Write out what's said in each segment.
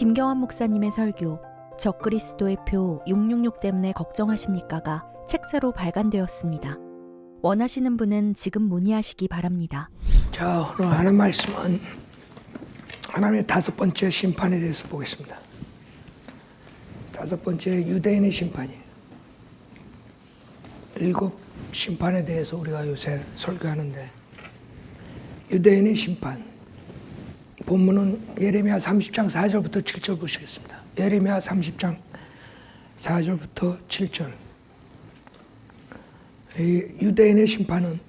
김경환 목사님의 설교 적그리스도의 표 666 때문에 걱정하십니까가 책자로 발간되었습니다. 원하시는 분은 지금 문의하시기 바랍니다. 자, 오늘 하는 말씀은 하나님의 다섯 번째 심판에 대해서 보겠습니다. 다섯 번째 유대인의 심판이에요. 일곱 심판에 대해서 우리가 요새 설교하는데, 유대인의 심판, 본문은 예레미야 30장 4절부터 7절 보시겠습니다. 예레미야 30장 4절부터 7절. 이 유대인의 심판은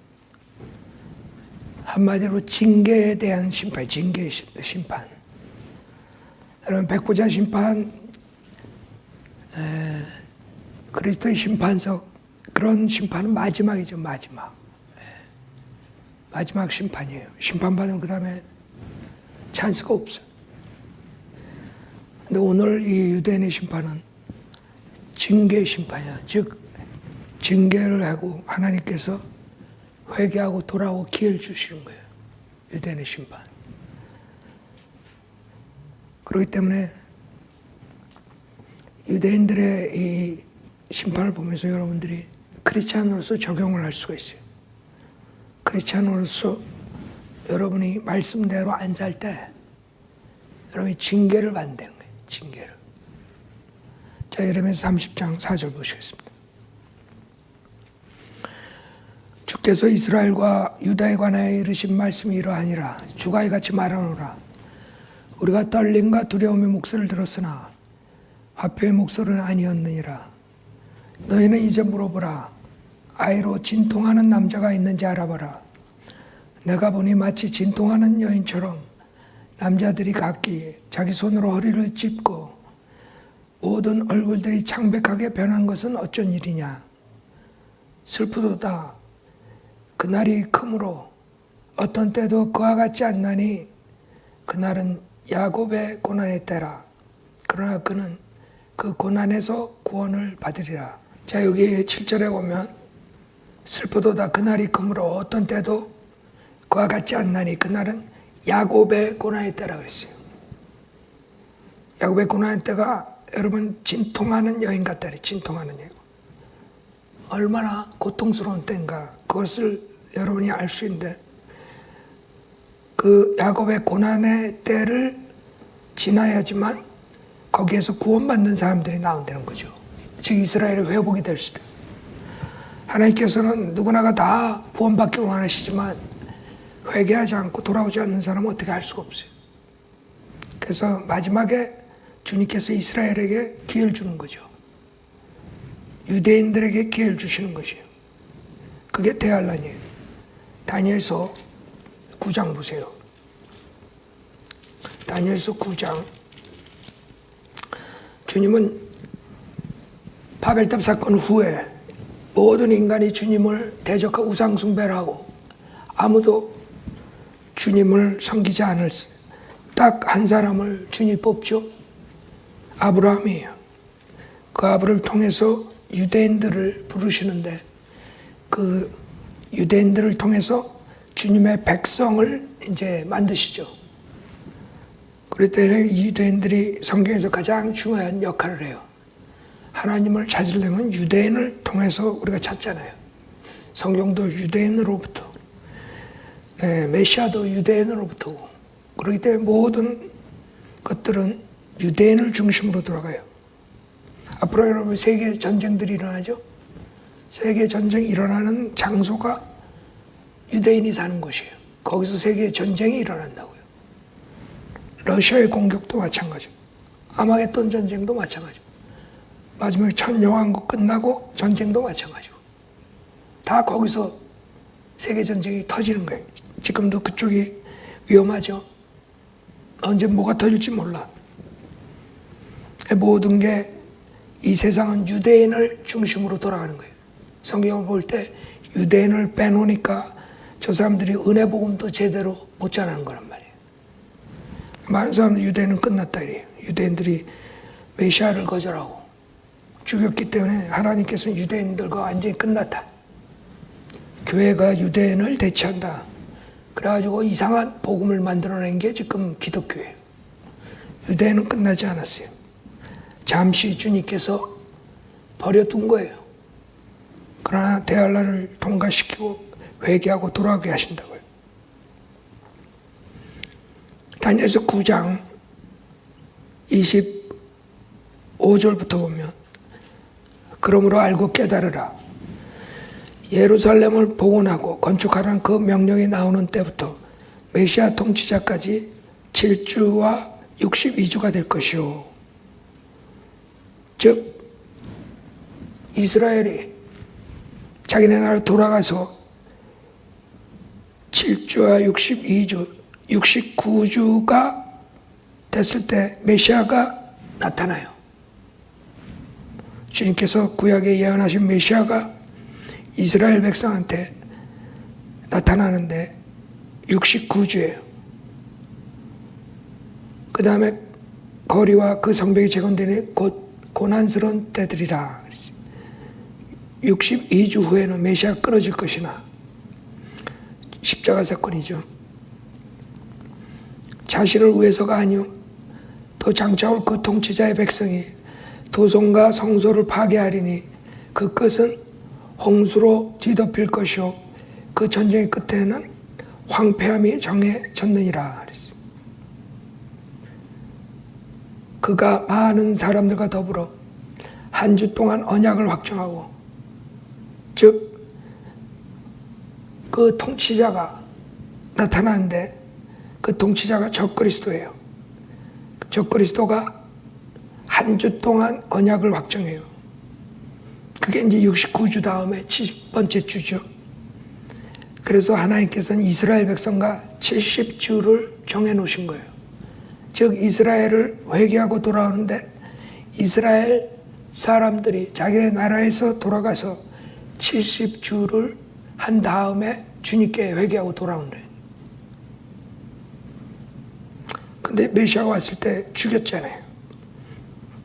한마디로 징계에 대한 심판, 징계의 심판. 여러분, 백보자 심판, 그리스도의 심판석, 그런 심판은 마지막이죠, 마지막. 마지막 심판이에요. 심판받으면 그 다음에 찬스가 없어요. 근데 오늘 이 유대인의 심판은 징계의 심판이야. 즉, 징계를 하고 하나님께서 회개하고 돌아오고 기회를 주시는 거예요. 유대인의 심판. 그렇기 때문에 유대인들의 이 심판을 보면서 여러분들이 크리스찬으로서 적용을 할 수가 있어요. 크리스찬으로서 여러분이 말씀대로 안 살 때 여러분이 징계를 받는다는 거예요. 징계를. 자, 예레미야 30장 4절 보시겠습니다. 주께서 이스라엘과 유다에 관하여 이르신 말씀이 이러하니라. 주가 이같이 말하노라. 우리가 떨림과 두려움의 목소리를 들었으나 화표의 목소리는 아니었느니라. 너희는 이제 물어보라. 아이로 진통하는 남자가 있는지 알아봐라. 내가 보니 마치 진통하는 여인처럼 남자들이 각기 자기 손으로 허리를 짚고 모든 얼굴들이 창백하게 변한 것은 어쩐 일이냐. 슬프도다. 그날이 크므로 어떤 때도 그와 같지 않나니 그날은 야곱의 고난의 때라. 그러나 그는 그 고난에서 구원을 받으리라. 자, 여기 7절에 보면 슬프도다. 그날이 크므로 어떤 때도 그와 같지 않나니 그날은 야곱의 고난의 때라 그랬어요. 야곱의 고난의 때가 여러분 진통하는 여인 같다. 진통하는 여인. 얼마나 고통스러운 때인가 그것을 여러분이 알 수 있는데, 그 야곱의 고난의 때를 지나야지만 거기에서 구원받는 사람들이 나온다는 거죠. 즉 이스라엘의 회복이 될 수도. 하나님께서는 누구나가 다 구원받기를 원하시지만 회개하지 않고 돌아오지 않는 사람은 어떻게 할 수가 없어요. 그래서 마지막에 주님께서 이스라엘에게 기회를 주는 거죠. 유대인들에게 기회를 주시는 것이에요. 그게 대환란이에요. 다니엘서 9장 보세요. 다니엘서 9장. 주님은 바벨탑 사건 후에 모든 인간이 주님을 대적하고 우상 숭배를 하고 아무도 주님을 섬기지 않을 딱 한 사람을 주님 뽑죠. 아브라함이에요. 그 아브를 통해서 유대인들을 부르시는데, 그 유대인들을 통해서 주님의 백성을 이제 만드시죠. 그럴 때는 이 유대인들이 성경에서 가장 중요한 역할을 해요. 하나님을 찾으려면 유대인을 통해서 우리가 찾잖아요. 성경도 유대인으로부터, 메시아도 유대인으로부터고, 그렇기 때문에 모든 것들은 유대인을 중심으로 돌아가요. 앞으로 여러분 세계 전쟁들이 일어나죠. 세계 전쟁이 일어나는 장소가 유대인이 사는 곳이에요. 거기서 세계 전쟁이 일어난다고요. 러시아의 공격도 마찬가지고, 아마겟돈 전쟁도 마찬가지고, 마지막에 천여왕국 끝나고 전쟁도 마찬가지고, 다 거기서 세계 전쟁이 터지는 거예요. 지금도 그쪽이 위험하죠. 언제 뭐가 터질지 몰라. 모든 게 이 세상은 유대인을 중심으로 돌아가는 거예요. 성경을 볼 때 유대인을 빼놓으니까 저 사람들이 은혜 복음도 제대로 못 전하는 거란 말이에요. 많은 사람들 유대인은 끝났다 이래요. 유대인들이 메시아를 거절하고 죽였기 때문에 하나님께서는 유대인들과 완전히 끝났다. 교회가 유대인을 대체한다. 그래가지고 이상한 복음을 만들어낸 게 지금 기독교예요. 유대인은 끝나지 않았어요. 잠시 주님께서 버려둔 거예요. 그러나 대환란을 통과시키고 회개하고 돌아오게 하신다고요. 다니엘서 9장 25절부터 보면 그러므로 알고 깨달으라. 예루살렘을 복원하고 건축하라는 그 명령이 나오는 때부터 메시아 통치자까지 7주와 62주가 될 것이요. 즉 이스라엘이 자기네 나라로 돌아가서 7주와 62주, 69주가 됐을 때 메시아가 나타나요. 주님께서 구약에 예언하신 메시아가 이스라엘 백성한테 나타나는데 69주예요. 그 다음에 거리와 그 성벽이 재건되니 곧 고난스러운 때들이라. 62주 후에는 메시아가 끊어질 것이나 십자가 사건이죠. 자신을 위해서가 아니요 또 장차 올 그 통치자의 백성이 도성과 성소를 파괴하리니 그 끝은 홍수로 뒤덮일 것이요 그 전쟁의 끝에는 황폐함이 정해졌느니라. 그가 많은 사람들과 더불어 한 주 동안 언약을 확정하고, 즉 그 통치자가 나타나는데 그 통치자가 적그리스도예요. 적그리스도가 한 주 동안 언약을 확정해요. 그게 이제 69주 다음에 70번째 주죠. 그래서 하나님께서는 이스라엘 백성과 70주를 정해 놓으신 거예요. 즉 이스라엘을 회개하고 돌아오는데 이스라엘 사람들이 자기네 나라에서 돌아가서 70주를 한 다음에 주님께 회개하고 돌아오는 거예요. 근데 메시아가 왔을 때 죽였잖아요.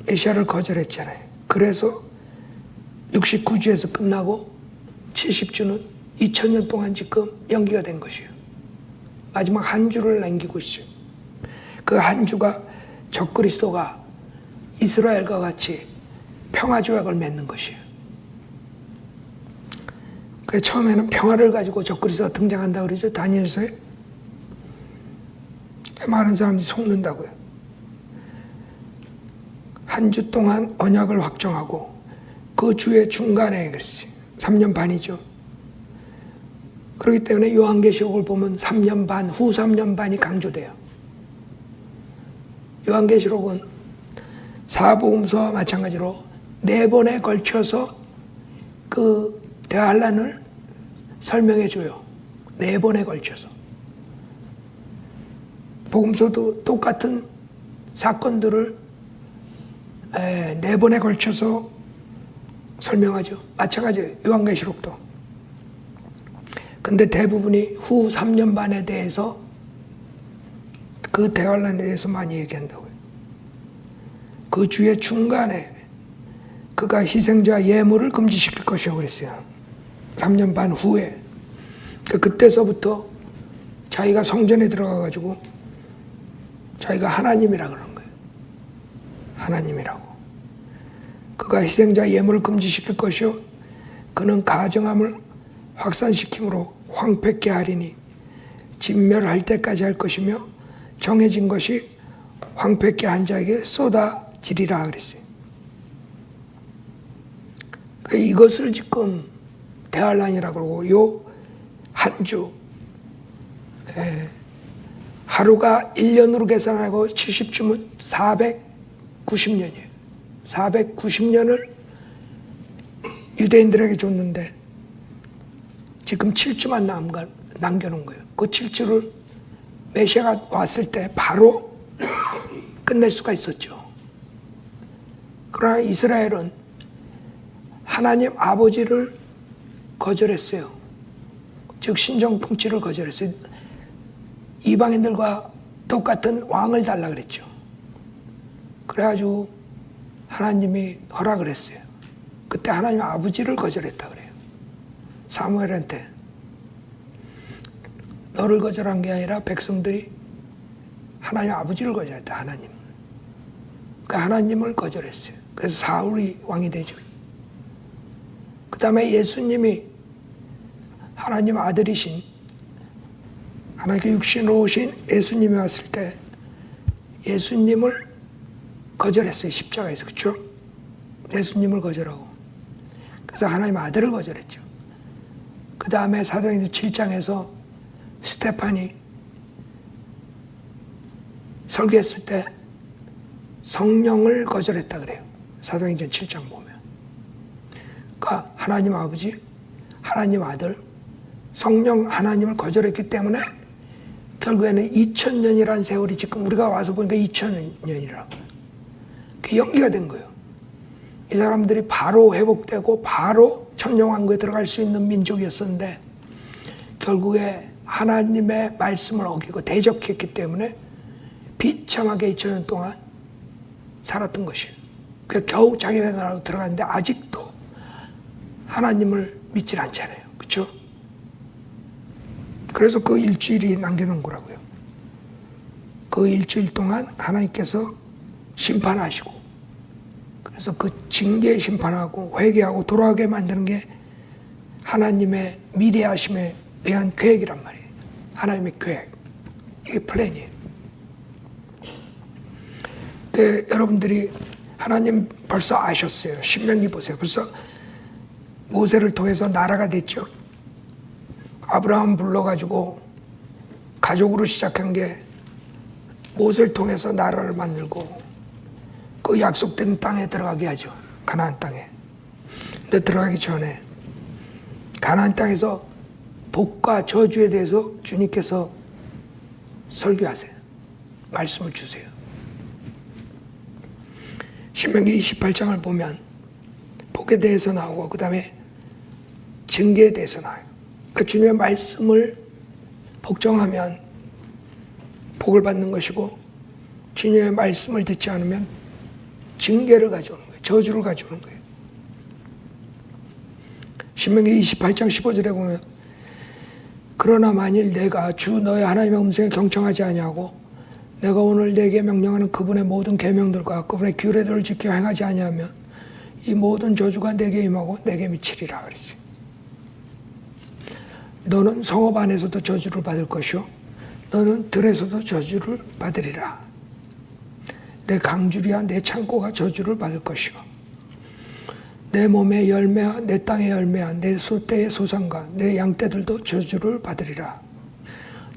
메시아를 거절했잖아요. 그래서 69주에서 끝나고 70주는 2000년 동안 지금 연기가 된 것이에요. 마지막 한 주를 남기고 있어요. 그 한 주가 적그리스도가 이스라엘과 같이 평화조약을 맺는 것이에요. 그 처음에는 평화를 가지고 적그리스도가 등장한다고 그러죠. 다니엘서에. 많은 사람들이 속는다고요. 한 주 동안 언약을 확정하고 그 주의 중간에 그랬어요. 3년 반이죠. 그렇기 때문에 요한계시록을 보면 3년 반, 후 3년 반이 강조돼요. 요한계시록은 사복음서와 마찬가지로 4번에 걸쳐서 그 대환란을 설명해 줘요. 4번에 걸쳐서. 복음서도 똑같은 사건들을 4번에 걸쳐서 설명하죠. 마찬가지예요. 요한계시록도. 근데 대부분이 후 3년 반에 대해서 그 대환란에 대해서 많이 얘기한다고요. 그 주의 중간에 그가 희생자 예물을 금지시킬 것이라고 그랬어요. 3년 반 후에. 그때서부터 자기가 성전에 들어가가지고 자기가 하나님이라 그러는 거예요. 하나님이라고. 그가 희생자 예물을 금지시킬 것이요 그는 가정함을 확산시킴으로 황폐케 하리니 진멸할 때까지 할 것이며 정해진 것이 황폐케 한 자에게 쏟아지리라 그랬어요. 이것을 지금 대환란이라고 그러고 요 한 주 하루가 1년으로 계산하고 70주면 490년이에요. 490년을 유대인들에게 줬는데 지금 7주만 남겨놓은 거예요. 그 7주를 메시아가 왔을 때 바로 끝낼 수가 있었죠. 그러나 이스라엘은 하나님 아버지를 거절했어요. 즉 신정 통치를 거절했어요. 이방인들과 똑같은 왕을 달라 그랬죠. 그래가지고 하나님이 허락을 했어요. 그때 하나님 아버지를 거절했다 그래요. 사무엘한테. 너를 거절한 게 아니라 백성들이 하나님 아버지를 거절했다. 하나님. 그 하나님을 거절했어요. 그래서 사울이 왕이 되죠. 그 다음에 예수님이 하나님 아들이신, 하나님께 육신으로 오신 예수님이 왔을 때 예수님을 거절했어요. 십자가에서. 그렇죠? 예수님을 거절하고. 그래서 하나님 아들을 거절했죠. 그 다음에 사도행전 7장에서 스테판이 설교했을 때 성령을 거절했다 그래요. 사도행전 7장 보면. 그러니까 하나님 아버지, 하나님 아들, 성령 하나님을 거절했기 때문에 결국에는 2000년이라는 세월이 지금 우리가 와서 보니까 2000년이라고. 그게 연기가 된 거예요. 이 사람들이 바로 회복되고 바로 천년왕국에 들어갈 수 있는 민족이었었는데 결국에 하나님의 말씀을 어기고 대적했기 때문에 비참하게 2000년 동안 살았던 것이에요. 그래서 겨우 자기네 나라로 들어갔는데 아직도 하나님을 믿질 않잖아요. 그렇죠? 그래서 그 일주일이 남겨놓은 거라고요. 그 일주일 동안 하나님께서 심판하시고 그래서 그 징계 심판하고 회개하고 돌아가게 만드는 게 하나님의 미래하심에 의한 계획이란 말이에요. 하나님의 계획. 이게 플랜이에요. 근데 여러분들이 하나님 벌써 아셨어요. 신명기 보세요. 벌써 모세를 통해서 나라가 됐죠. 아브라함 불러가지고 가족으로 시작한 게 모세를 통해서 나라를 만들고 그 약속된 땅에 들어가게 하죠. 가나안 땅에. 근데 들어가기 전에 가나안 땅에서 복과 저주에 대해서 주님께서 설교하세요. 말씀을 주세요. 신명기 28장을 보면 복에 대해서 나오고 그 다음에 징계에 대해서 나와요. 그러니까 주님의 말씀을 복종하면 복을 받는 것이고 주님의 말씀을 듣지 않으면 징계를 가져오는 거예요. 저주를 가져오는 거예요. 신명기 28장 15절에 보면 그러나 만일 내가 주 너의 하나님의 음성에 경청하지 아니하고 내가 오늘 내게 명령하는 그분의 모든 계명들과 그분의 규례들을 지켜 행하지 아니하면 이 모든 저주가 내게 임하고 내게 미치리라 그랬어요. 너는 성읍 안에서도 저주를 받을 것이요 너는 들에서도 저주를 받으리라. 내 강주리와 내 창고가 저주를 받을 것이요 내 몸의 열매와 내 땅의 열매와 내 소떼의 소산과 내 양떼들도 저주를 받으리라.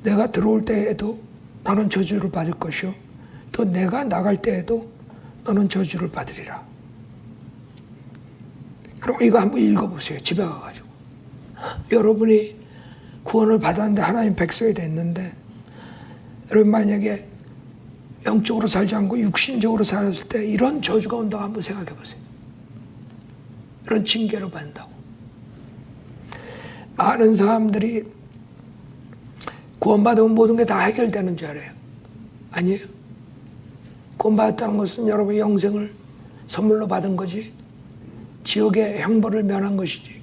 내가 들어올 때에도 너는 저주를 받을 것이요 또 내가 나갈 때에도 너는 저주를 받으리라. 여러분 이거 한번 읽어보세요. 집에 가가지고. 여러분이 구원을 받았는데 하나님 백성이 됐는데 여러분 만약에 영적으로 살지 않고 육신적으로 살았을 때 이런 저주가 온다고 한번 생각해 보세요. 이런 징계를 받는다고. 많은 사람들이 구원받으면 모든 게 다 해결되는 줄 알아요. 아니에요. 구원받았다는 것은 여러분의 영생을 선물로 받은 거지 지옥의 형벌을 면한 것이지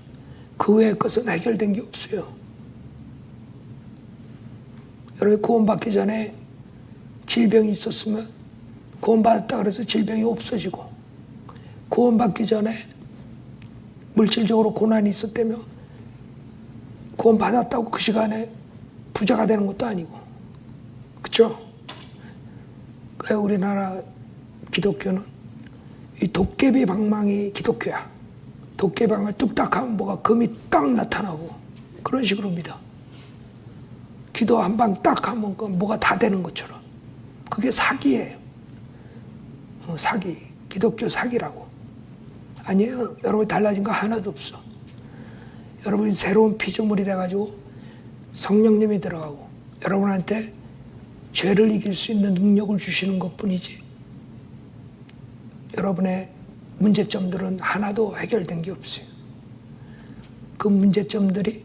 그 외의 것은 해결된 게 없어요. 여러분이 구원받기 전에 질병이 있었으면 구원받았다 그래서 질병이 없어지고 구원받기 전에 물질적으로 고난이 있었다며 구원받았다고 그 시간에 부자가 되는 것도 아니고 그렇죠? 그래서 우리나라 기독교는 이 도깨비 방망이 기독교야. 도깨비 방망이 뚝딱 하면 뭐가 금이 딱 나타나고 그런 식으로 믿어. 기도 한 방 딱 하면 뭐가 다 되는 것처럼. 그게 사기예요. 사기. 기독교 사기라고. 아니에요. 여러분이 달라진 거 하나도 없어. 여러분이 새로운 피조물이 돼가지고 성령님이 들어가고 여러분한테 죄를 이길 수 있는 능력을 주시는 것뿐이지 여러분의 문제점들은 하나도 해결된 게 없어요. 그 문제점들이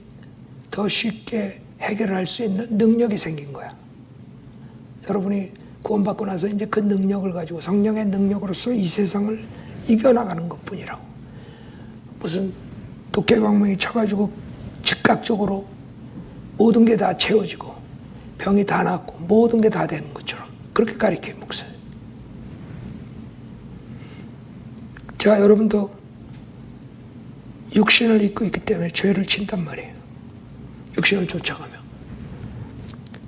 더 쉽게 해결할 수 있는 능력이 생긴 거야. 여러분이 구원받고 나서 이제 그 능력을 가지고 성령의 능력으로서 이 세상을 이겨나가는 것뿐이라고. 무슨 도깨비방망이 쳐가지고 즉각적으로 모든 게 다 채워지고 병이 다 낫고 모든 게 다 되는 것처럼 그렇게 가르쳐요 목사님. 자, 여러분도 육신을 입고 있기 때문에 죄를 진단 말이에요. 육신을 쫓아가며.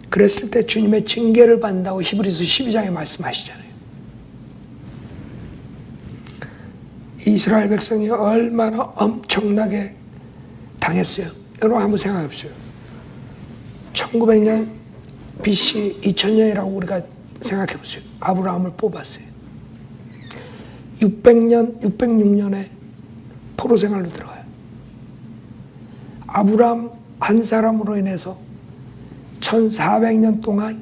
그랬을 때 주님의 징계를 받는다고 히브리서 12장에 말씀하시잖아요. 이스라엘 백성이 얼마나 엄청나게 당했어요. 여러분 한번 생각해 보세요. 1900년 BC 2000년이라고 우리가 생각해 보세요. 아브라함을 뽑았어요. 606년에 포로 생활로 들어가요. 아브라함 한 사람으로 인해서 1400년 동안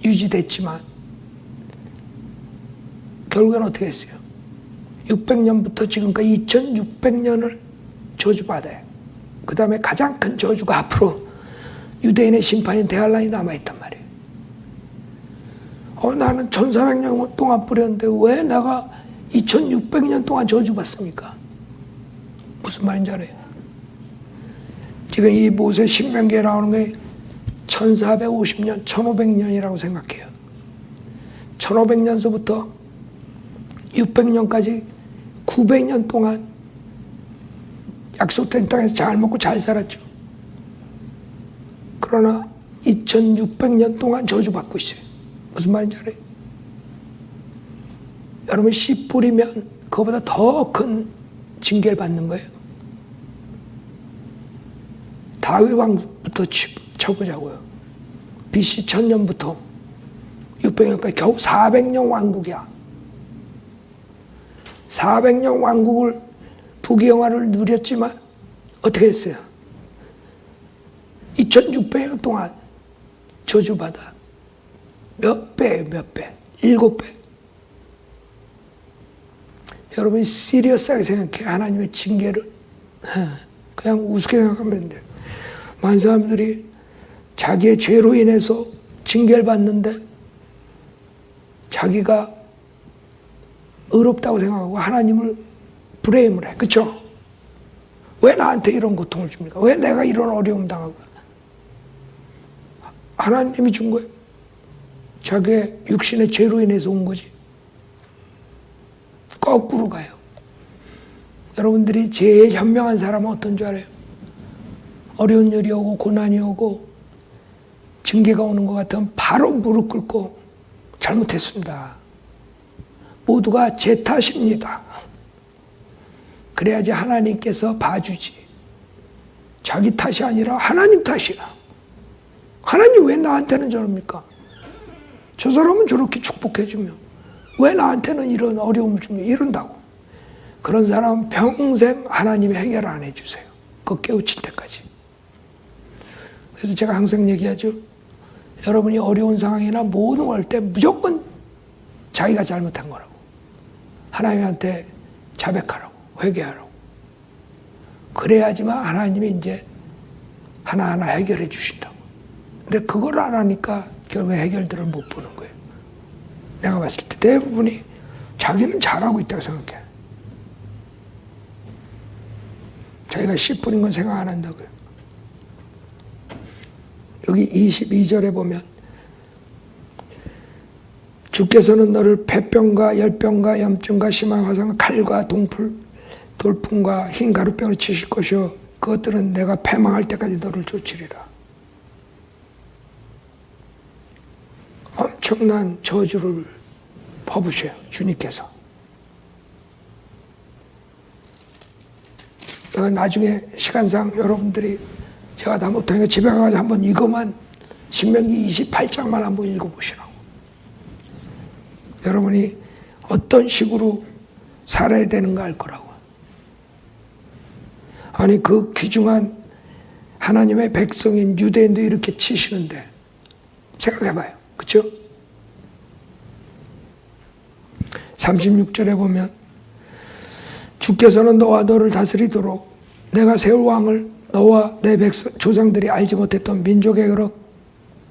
유지됐지만 결국엔 어떻게 했어요? 600년부터 지금까지 2600년을 저주받아요. 그 다음에 가장 큰 저주가 앞으로 유대인의 심판인 대환란이 남아있단 말이에요. 나는 1400년 동안 뿌렸는데 왜 내가 2600년 동안 저주받습니까? 무슨 말인지 알아요? 지금 이 모세 신명기에 나오는 게 1450년, 1500년이라고 생각해요. 1500년서부터 600년까지 900년 동안 약속된 땅에서 잘 먹고 잘 살았죠. 그러나 2600년 동안 저주받고 있어요. 무슨 말인지 알아요? 여러분 씨 뿌리면 그거보다 더 큰 징계를 받는 거예요. 다윗 왕부터 쳐보자고요. BC 1000년부터 600년까지 겨우 400년 왕국이야. 400년 왕국을 부귀영화를 누렸지만 어떻게 했어요? 2600년 동안 저주받아. 몇 배, 7배. 여러분이 시리어스하게 생각해. 하나님의 징계를. 그냥 우습게 생각하면 안 돼요. 많은 사람들이 자기의 죄로 인해서 징계를 받는데 자기가 의롭다고 생각하고 하나님을 브레임을 해. 그렇죠? 왜 나한테 이런 고통을 줍니까? 왜 내가 이런 어려움 당하고? 하나님이 준 거예요. 자기의 육신의 죄로 인해서 온 거지. 거꾸로 가요. 여러분들이 제일 현명한 사람은 어떤 줄 알아요? 어려운 일이 오고 고난이 오고 징계가 오는 것 같으면 바로 무릎 꿇고 잘못했습니다. 모두가 제 탓입니다. 그래야지 하나님께서 봐주지. 자기 탓이 아니라 하나님 탓이라. 하나님 왜 나한테는 저럽니까? 저 사람은 저렇게 축복해주며 왜 나한테는 이런 어려움을 주며 이런다고. 그런 사람은 평생 하나님이 해결 안 해주세요. 그거 깨우칠 때까지. 그래서 제가 항상 얘기하죠. 여러분이 어려운 상황이나 모든 걸 때 무조건 자기가 잘못한 거라고. 하나님한테 자백하라고. 회개하라고. 그래야지만 하나님이 이제 하나하나 해결해 주신다고. 근데 그걸 안 하니까 결국에 해결들을 못 보는 거예요. 내가 봤을 때 대부분이 자기는 잘하고 있다고 생각해. 자기가 씨 뿌린 건 생각 안 한다고요. 여기 22절에 보면 주께서는 너를 폐병과 열병과 염증과 심한 화상 칼과 동풀 돌풍과 흰 가루병으로 치실 것이요 그것들은 내가 패망할 때까지 너를 쫓으리라. 엄청난 저주를 퍼부셔요. 주님께서. 나중에 시간상 여러분들이 제가 다 못하니까 집에 가서 한번 이것만 신명기 28장만 한번 읽어보시라고. 여러분이 어떤 식으로 살아야 되는가 알 거라고. 아니 그 귀중한 하나님의 백성인 유대인도 이렇게 치시는데 생각해봐요. 그렇죠? 36절에 보면 주께서는 너와 너를 다스리도록 내가 세울 왕을 너와 내 백성 조상들이 알지 못했던 민족에게로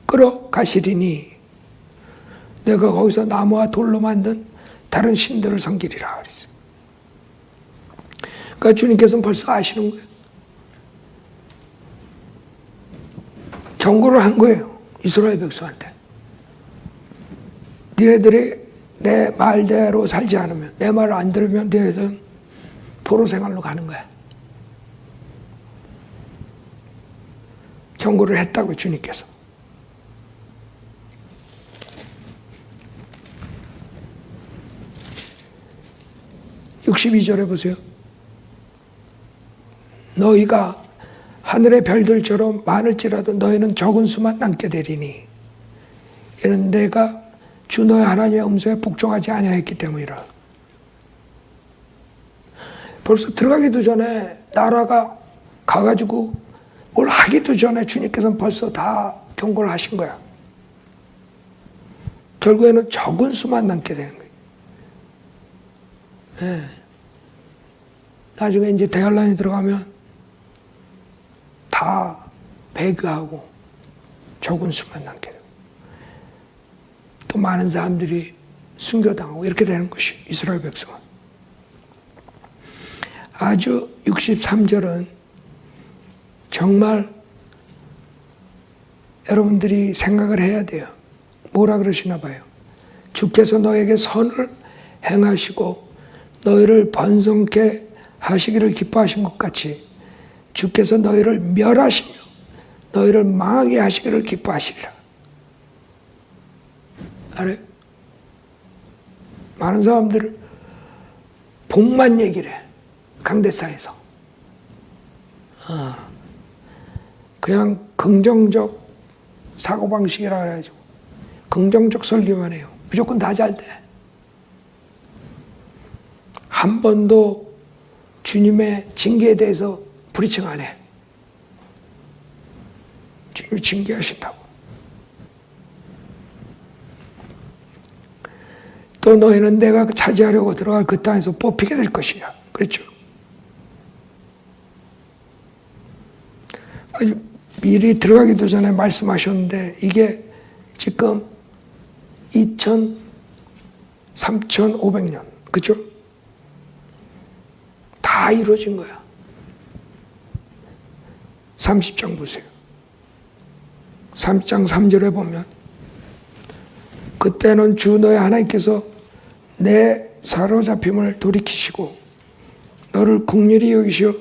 끌어가시리니 내가 거기서 나무와 돌로 만든 다른 신들을 섬기리라 그랬어요. 그러니까 주님께서는 벌써 아시는 거예요. 경고를 한 거예요. 이스라엘 백성한테. 내 말대로 살지 않으면, 내 말을 안 들으면 너희들은 포로 생활로 가는 거야. 경고를 했다고 주님께서. (62절에) 보세요. 너희가 하늘의 별들처럼 많을지라도 너희는 적은 수만 남게 되리니 이는 내가 주 너희 하나님의 음성에 복종하지 아니하였기 때문이라. 벌써 들어가기도 전에, 나라가 가가지고 뭘 하기도 전에 주님께서는 벌써 다 경고를 하신 거야. 결국에는 적은 수만 남게 되는 거예요. 네. 나중에 이제 대환란이 들어가면 다 배교하고 적은 수만 남게 되고, 또 많은 사람들이 순교당하고 이렇게 되는 것이 이스라엘 백성은. 아주 63절은 정말 여러분들이 생각을 해야 돼요. 뭐라 그러시나 봐요. 주께서 너에게 선을 행하시고 너희를 번성케 하시기를 기뻐하신 것 같이 주께서 너희를 멸하시며 너희를 망하게 하시기를 기뻐하시리라. 알아요? 많은 사람들 복만 얘기를 해. 강대상에서. 그냥 긍정적 사고방식이라 그래가지고 긍정적 설교만 해요. 무조건 다 잘 돼. 한 번도 주님의 징계에 대해서 브리칭 안 해. 주님이 징계하신다고. 또 너희는 내가 차지하려고 들어갈 그 땅에서 뽑히게 될 것이냐. 그렇죠? 미리 들어가기도 전에 말씀하셨는데 이게 지금 3,500년. 그렇죠? 다 이루어진 거야. 30장 보세요. 30장 3절에 보면 그때는 주 너의 하나님께서 내 사로잡힘을 돌이키시고 너를 긍휼히 여기시어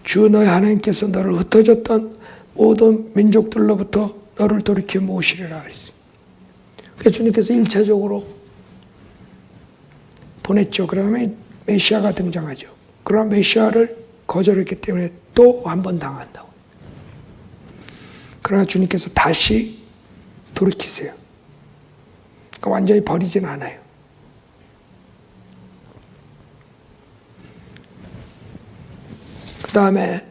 주 너의 하나님께서 너를 흩어졌던 모든 민족들로부터 너를 돌이켜 모으시리라 그랬어요. 그러니까 주님께서 1차적으로 보냈죠. 그 다음에 메시아가 등장하죠. 그러나 메시아를 거절했기 때문에 또 한 번 당한다고. 그러나 주님께서 다시 돌이키세요. 그러니까 완전히 버리진 않아요. 그 다음에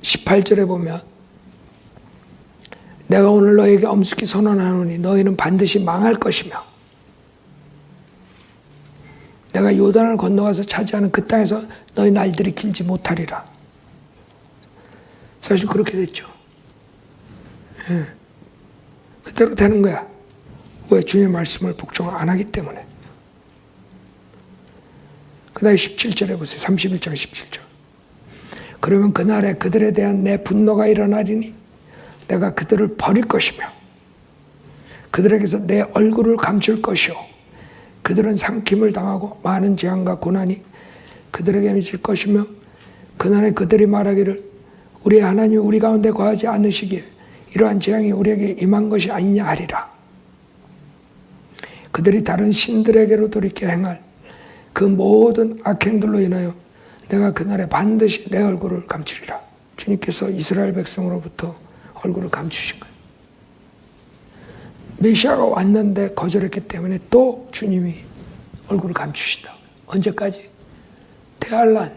18절에 보면 내가 오늘 너에게 엄숙히 선언하노니 너희는 반드시 망할 것이며 내가 요단을 건너가서 차지하는 그 땅에서 너희 날들이 길지 못하리라. 사실 그렇게 됐죠. 예. 그대로 되는 거야. 왜? 주님의 말씀을 복종을 안 하기 때문에. 그 다음에 17절에 보세요. 31장 17절. 그러면 그날에 그들에 대한 내 분노가 일어나리니 내가 그들을 버릴 것이며 그들에게서 내 얼굴을 감출 것이요 그들은 삼킴을 당하고 많은 재앙과 고난이 그들에게 미칠 것이며 그날에 그들이 말하기를 우리 하나님이 우리 가운데 거하지 않으시기에 이러한 재앙이 우리에게 임한 것이 아니냐 하리라. 그들이 다른 신들에게로 돌이켜 행할 그 모든 악행들로 인하여 내가 그날에 반드시 내 얼굴을 감추리라. 주님께서 이스라엘 백성으로부터 얼굴을 감추신 거예요. 메시아가 왔는데 거절했기 때문에 또 주님이 얼굴을 감추시다. 언제까지? 대환란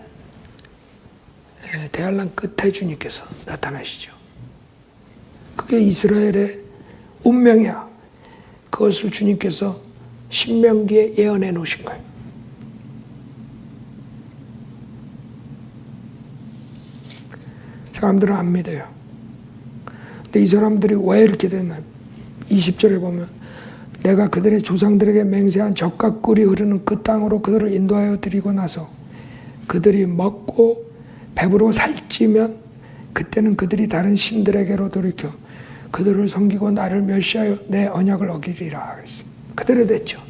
끝에 주님께서 나타나시죠. 그게 이스라엘의 운명이야. 그것을 주님께서 신명기에 예언해 놓으신 거예요. 사람들은 안 믿어요. 근데 이 사람들이 왜 이렇게 됐나? 20절에 보면 내가 그들의 조상들에게 맹세한 젖과 꿀이 흐르는 그 땅으로 그들을 인도하여 드리고 나서 그들이 먹고 배부르고 살찌면 그때는 그들이 다른 신들에게로 돌이켜 그들을 섬기고 나를 멸시하여 내 언약을 어기리라 그랬어요. 그대로 됐죠.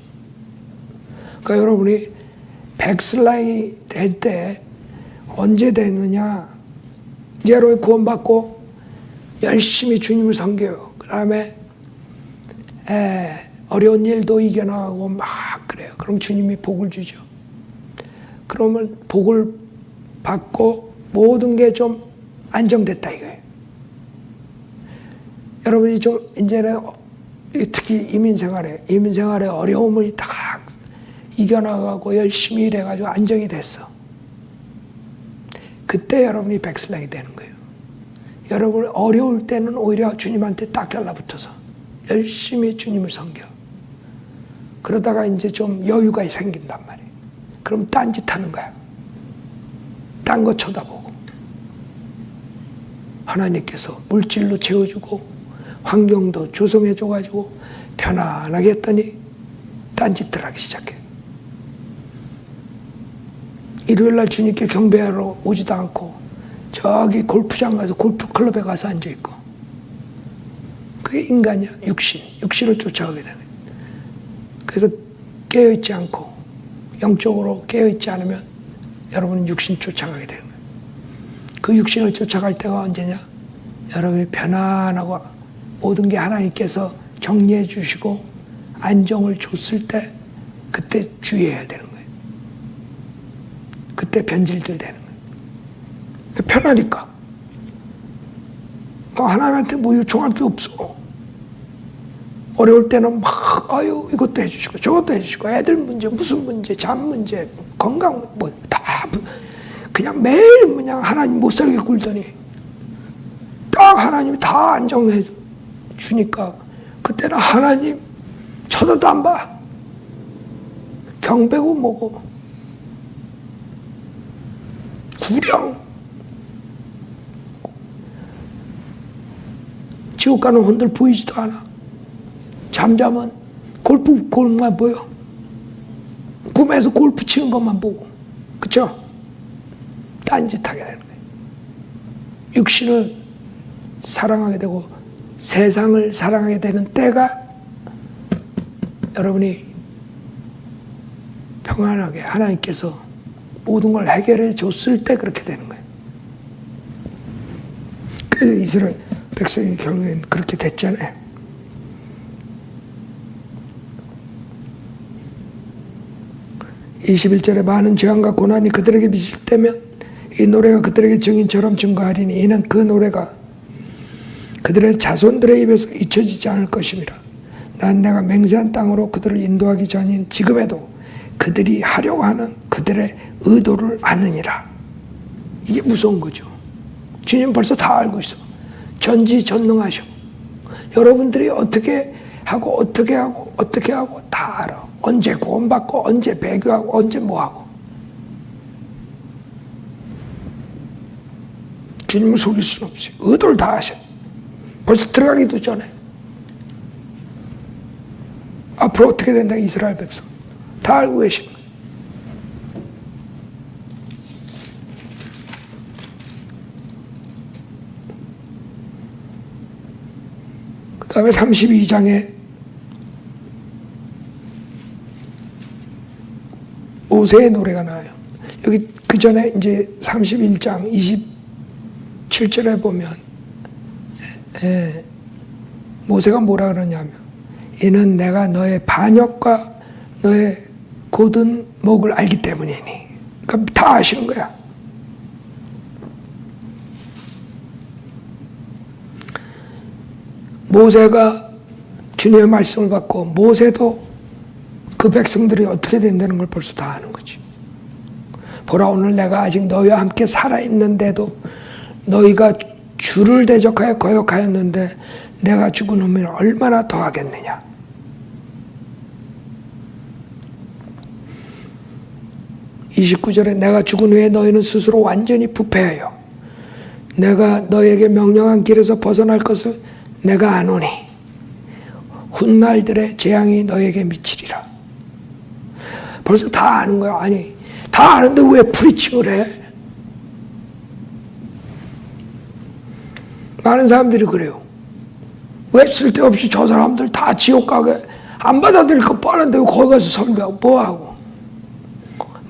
그러니까 여러분이 백슬라이 될 때 언제 되느냐? 이제 여러분이 구원받고 열심히 주님을 섬겨요. 그 다음에 어려운 일도 이겨나가고 막 그래요. 그럼 주님이 복을 주죠. 그러면 복을 받고 모든 게 좀 안정됐다 이거예요. 여러분이 좀 이제는 특히 이민생활에 어려움을 다 이겨나가고 열심히 일해가지고 안정이 됐어. 그때 여러분이 백슬라이 되는 거예요. 여러분 어려울 때는 오히려 주님한테 딱 달라붙어서 열심히 주님을 섬겨. 그러다가 이제 좀 여유가 생긴단 말이에요. 그럼 딴짓하는 거야. 딴 거 쳐다보고. 하나님께서 물질로 채워주고 환경도 조성해줘가지고 편안하게 했더니 딴짓을 하기 시작해. 일요일날 주님께 경배하러 오지도 않고 저기 골프장 가서 골프클럽에 가서 앉아있고. 그게 인간이야. 육신을 쫓아가게 되는 거야. 그래서 깨어있지 않고 영적으로 깨어있지 않으면 여러분은 육신 쫓아가게 되는 거예요. 그 육신을 쫓아갈 때가 언제냐? 여러분이 편안하고 모든 게 하나님께서 정리해 주시고 안정을 줬을 때 그때 주의해야 되는 거예요. 그때 변질들 되는 거예요. 편하니까. 하나님한테 뭐 요청할 게 없어. 어려울 때는 막 아유 이것도 해주시고 저것도 해주시고 애들 문제 무슨 문제 잠 문제 건강 뭐 다 그냥 매일 그냥 하나님 못 살게 굴더니 딱 하나님이 다 안정해 주니까 그때는 하나님 쳐다도 안 봐. 경배고 뭐고 구령 지옥 가는 혼들 보이지도 않아. 잠자면 골프만 보여. 꿈에서 골프 치는 것만 보고. 그쵸? 딴짓하게 되는 거예요. 육신을 사랑하게 되고 세상을 사랑하게 되는 때가 여러분이 평안하게 하나님께서 모든 걸 해결해 줬을 때 그렇게 되는 거예요. 그래서 이스라엘 백성이 결국엔 그렇게 됐잖아요. (21절에) 많은 재앙과 고난이 그들에게 미칠 때면 이 노래가 그들에게 증인처럼 증거하리니 이는 그 노래가 그들의 자손들의 입에서 잊혀지지 않을 것임이라. 난 내가 맹세한 땅으로 그들을 인도하기 전인 지금에도 그들이 하려고 하는 그들의 의도를 아느니라. 이게 무서운 거죠. 주님 벌써 다 알고 있어. 전지전능하셔. 여러분들이 어떻게 하고 다 알아. 언제 구원받고 언제 배교하고 언제 뭐하고. 주님을 속일 수는 없어요. 의도를 다 하셔. 벌써 들어가기도 전에 앞으로 어떻게 된다 이스라엘 백성 다 알고 계십니다. 그 다음에 32장에 모세의 노래가 나와요. 여기 그 전에 이제 31장 27절에 보면 모세가 뭐라 그러냐면 이는 내가 너의 반역과 너의 곧은 목을 알기 때문이니. 그러니까 다 아시는 거야. 모세가 주님의 말씀을 받고 모세도 그 백성들이 어떻게 된다는 걸 벌써 다 아는 거지. 보라 오늘 내가 아직 너희와 함께 살아있는데도 너희가 주를 대적하여 거역하였는데 내가 주고 나면 얼마나 더 하겠느냐. (29절에) 내가 죽은 후에 너희는 스스로 완전히 부패하여 내가 너에게 명령한 길에서 벗어날 것을 내가 아노니 훗날들의 재앙이 너에게 미치리라. 벌써 다 아는 거야. 아니 다 아는데 왜 프리칭을 해? 많은 사람들이 그래요. 왜 쓸데없이 저 사람들 다 지옥 가게 안 받아들일 거 뻔한데 거기 가서 설교하고 뭐하고.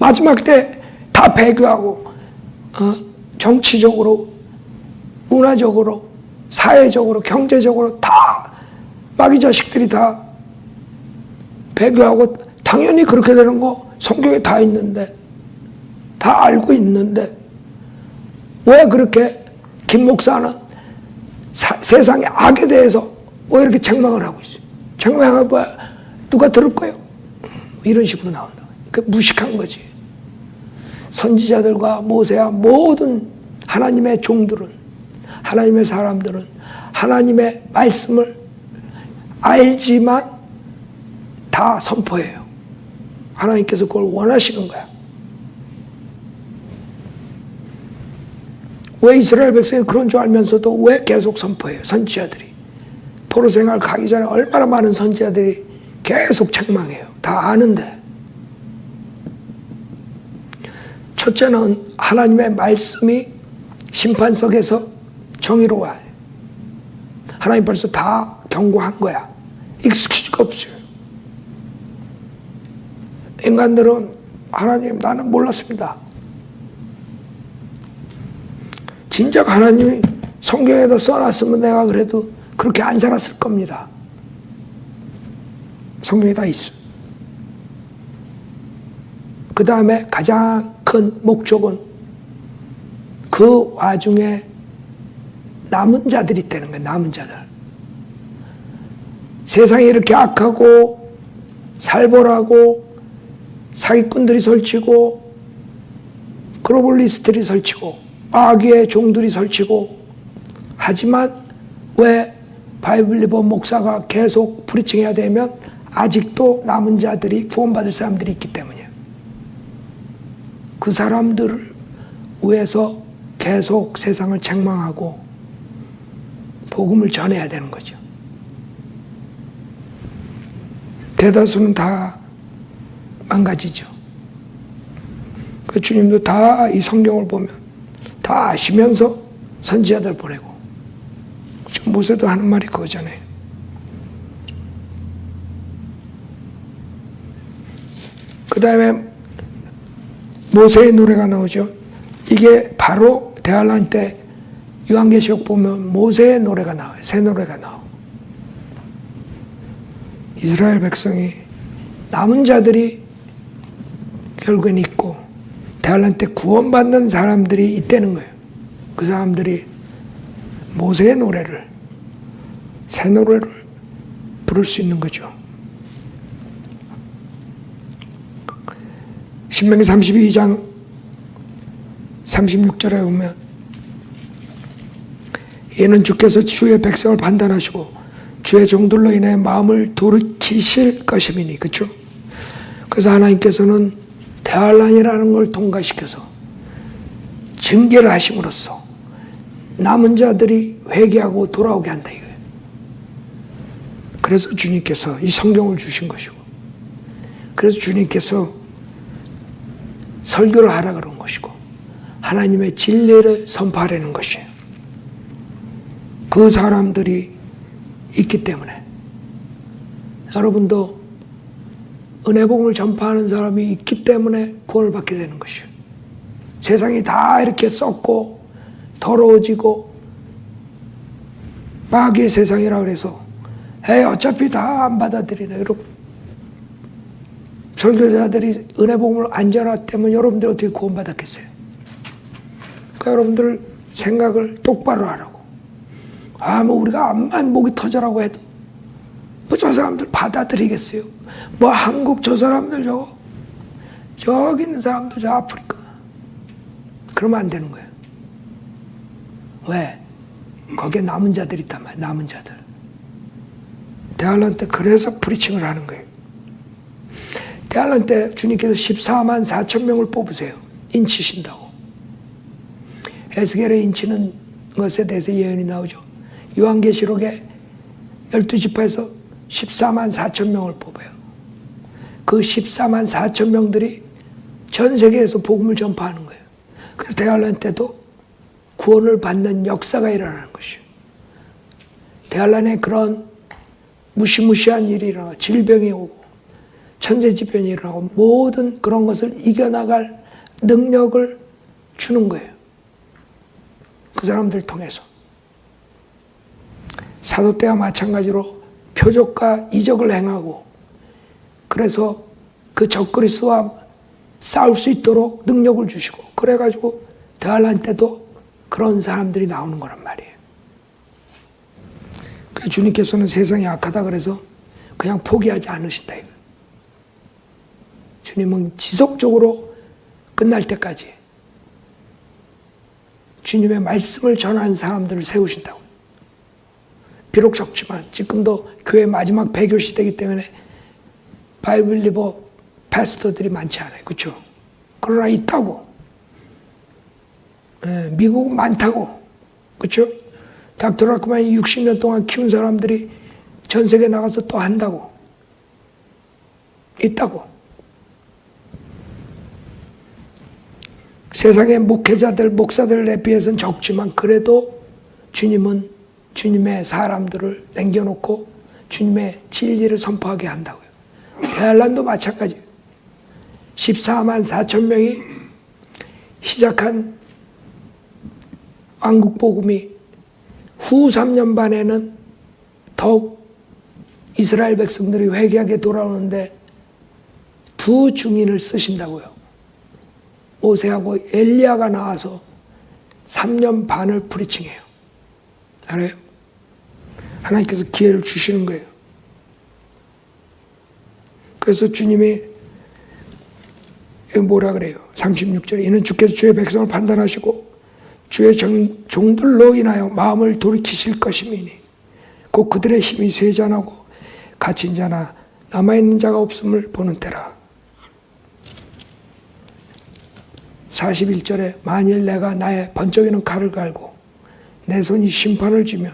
마지막 때 다 배교하고 정치적으로, 문화적으로, 사회적으로, 경제적으로 다 마귀 자식들이 다 배교하고, 당연히 그렇게 되는 거 성경에 다 있는데, 다 알고 있는데 왜 그렇게 김 목사는 세상의 악에 대해서 왜 이렇게 책망을 하고 있어요? 책망하고 누가 들을 거예요? 이런 식으로 나온다. 그 무식한 거지. 선지자들과 모세와 모든 하나님의 종들은, 하나님의 사람들은 하나님의 말씀을 알지만 다 선포해요. 하나님께서 그걸 원하시는 거야. 왜 이스라엘 백성이 그런 줄 알면서도 왜 계속 선포해요? 선지자들이. 포로 생활 가기 전에 얼마나 많은 선지자들이 계속 책망해요. 다 아는데. 첫째는 하나님의 말씀이 심판석에서 정의로워요. 하나님 벌써 다 경고한 거야. 익스큐즈가 없어요. 인간들은 하나님 나는 몰랐습니다. 진작 하나님이 성경에도 써놨으면 내가 그래도 그렇게 안 살았을 겁니다. 성경에 다 있어. 그 다음에 가장 큰 목적은 그 와중에 남은 자들이 있다는 거예요. 남은 자들. 세상이 이렇게 악하고 살벌하고 사기꾼들이 설치고 글로벌리스트들이 설치고 마귀의 종들이 설치고 하지만 왜 바이블리버 목사가 계속 프리칭해야 되면 아직도 남은 자들이 구원받을 사람들이 있기 때문이에요. 그 사람들을 위해서 계속 세상을 책망하고 복음을 전해야 되는 거죠. 대다수는 다 망가지죠. 그 주님도 다 이 성경을 보면 다 아시면서 선지자들 보내고, 모세도 하는 말이 그거잖아요. 그 다음에 모세의 노래가 나오죠. 이게 바로 대환란 때 요한계시록 보면 모세의 노래가 나와요. 새 노래가 나와요. 이스라엘 백성이 남은 자들이 결국엔 있고 대환란 때 구원받는 사람들이 있다는 거예요. 그 사람들이 모세의 노래를, 새 노래를 부를 수 있는 거죠. 신명기 32장 36절에 보면 이는 주께서 주의 백성을 판단하시고 주의 종들로 인해 마음을 돌이키실 것임이니. 그렇죠? 그래서 하나님께서는 대환란이라는 걸 통과시켜서 징계를 하심으로써 남은 자들이 회개하고 돌아오게 한다 이거예요. 그래서 주님께서 이 성경을 주신 것이고, 그래서 주님께서 설교를 하라 그런 것이고, 하나님의 진리를 선포하라는 것이에요. 그 사람들이 있기 때문에 여러분도 은혜복음을 전파하는 사람이 있기 때문에 구원을 받게 되는 것이에요. 세상이 다 이렇게 썩고 더러워지고 마귀의 세상이라 그래서 어차피 다 안 받아들이다. 여러분, 설교자들이 은혜복음을 안 전했다면 여러분들 어떻게 구원받았겠어요? 그러니까 여러분들 생각을 똑바로 하라고. 뭐 우리가 암만 목이 터져라고 해도 뭐 저 사람들 받아들이겠어요? 뭐 한국 저 사람들 저기 있는 사람들 저 아프리카. 그러면 안 되는 거예요. 왜? 거기에 남은 자들이 있단 말이에요. 남은 자들. 대환란 때 그래서 프리칭을 하는 거예요. 대환란 때 주님께서 14만 4천 명을 뽑으세요. 인치신다고. 에스겔의 인치는 것에 대해서 예언이 나오죠. 요한계시록에 12지파에서 14만 4천 명을 뽑아요. 그 14만 4천 명들이 전 세계에서 복음을 전파하는 거예요. 그래서 대환란 때도 구원을 받는 역사가 일어나는 것이에요. 대환란에 그런 무시무시한 일이 일어나, 질병이 오고 천재지변이 일어나고 모든 그런 것을 이겨나갈 능력을 주는 거예요. 그 사람들 통해서. 사도 때와 마찬가지로 표적과 이적을 행하고 그래서 그 적그리스도와 싸울 수 있도록 능력을 주시고 그래가지고 대환란 때도 그런 사람들이 나오는 거란 말이에요. 그 주님께서는 세상이 악하다 그래서 그냥 포기하지 않으신다 이거. 주님은 지속적으로 끝날 때까지 주님의 말씀을 전하는 사람들을 세우신다고. 비록 적지만 지금도 교회 마지막 배교 시대이기 때문에 바이블 리버 패스터들이 많지 않아요. 그렇죠? 그러나 있다고. 미국은 많다고. 그렇죠? 닥터 라크만이 60년 동안 키운 사람들이 전 세계에 나가서 또 한다고. 있다고. 세상의 목회자들, 목사들에 비해서는 적지만 그래도 주님은 주님의 사람들을 남겨놓고 주님의 진리를 선포하게 한다고요. 대환란도 마찬가지. 14만 4천 명이 시작한 왕국복음이 후 3년 반에는 더욱 이스라엘 백성들이 회개하게 돌아오는데 두 증인을 쓰신다고요. 모세하고 엘리야가 나와서 3년 반을 프리칭해요. 알아요? 하나님께서 기회를 주시는 거예요. 그래서 주님이 뭐라 그래요? 36절에 이는 주께서 주의 백성을 판단하시고 주의 종들로 인하여 마음을 돌이키실 것임이니 곧 그들의 힘이 쇠잔하고 갇힌 자나 남아있는 자가 없음을 보는 때라. 41절에 만일 내가 나의 번쩍이는 칼을 갈고 내 손이 심판을 쥐면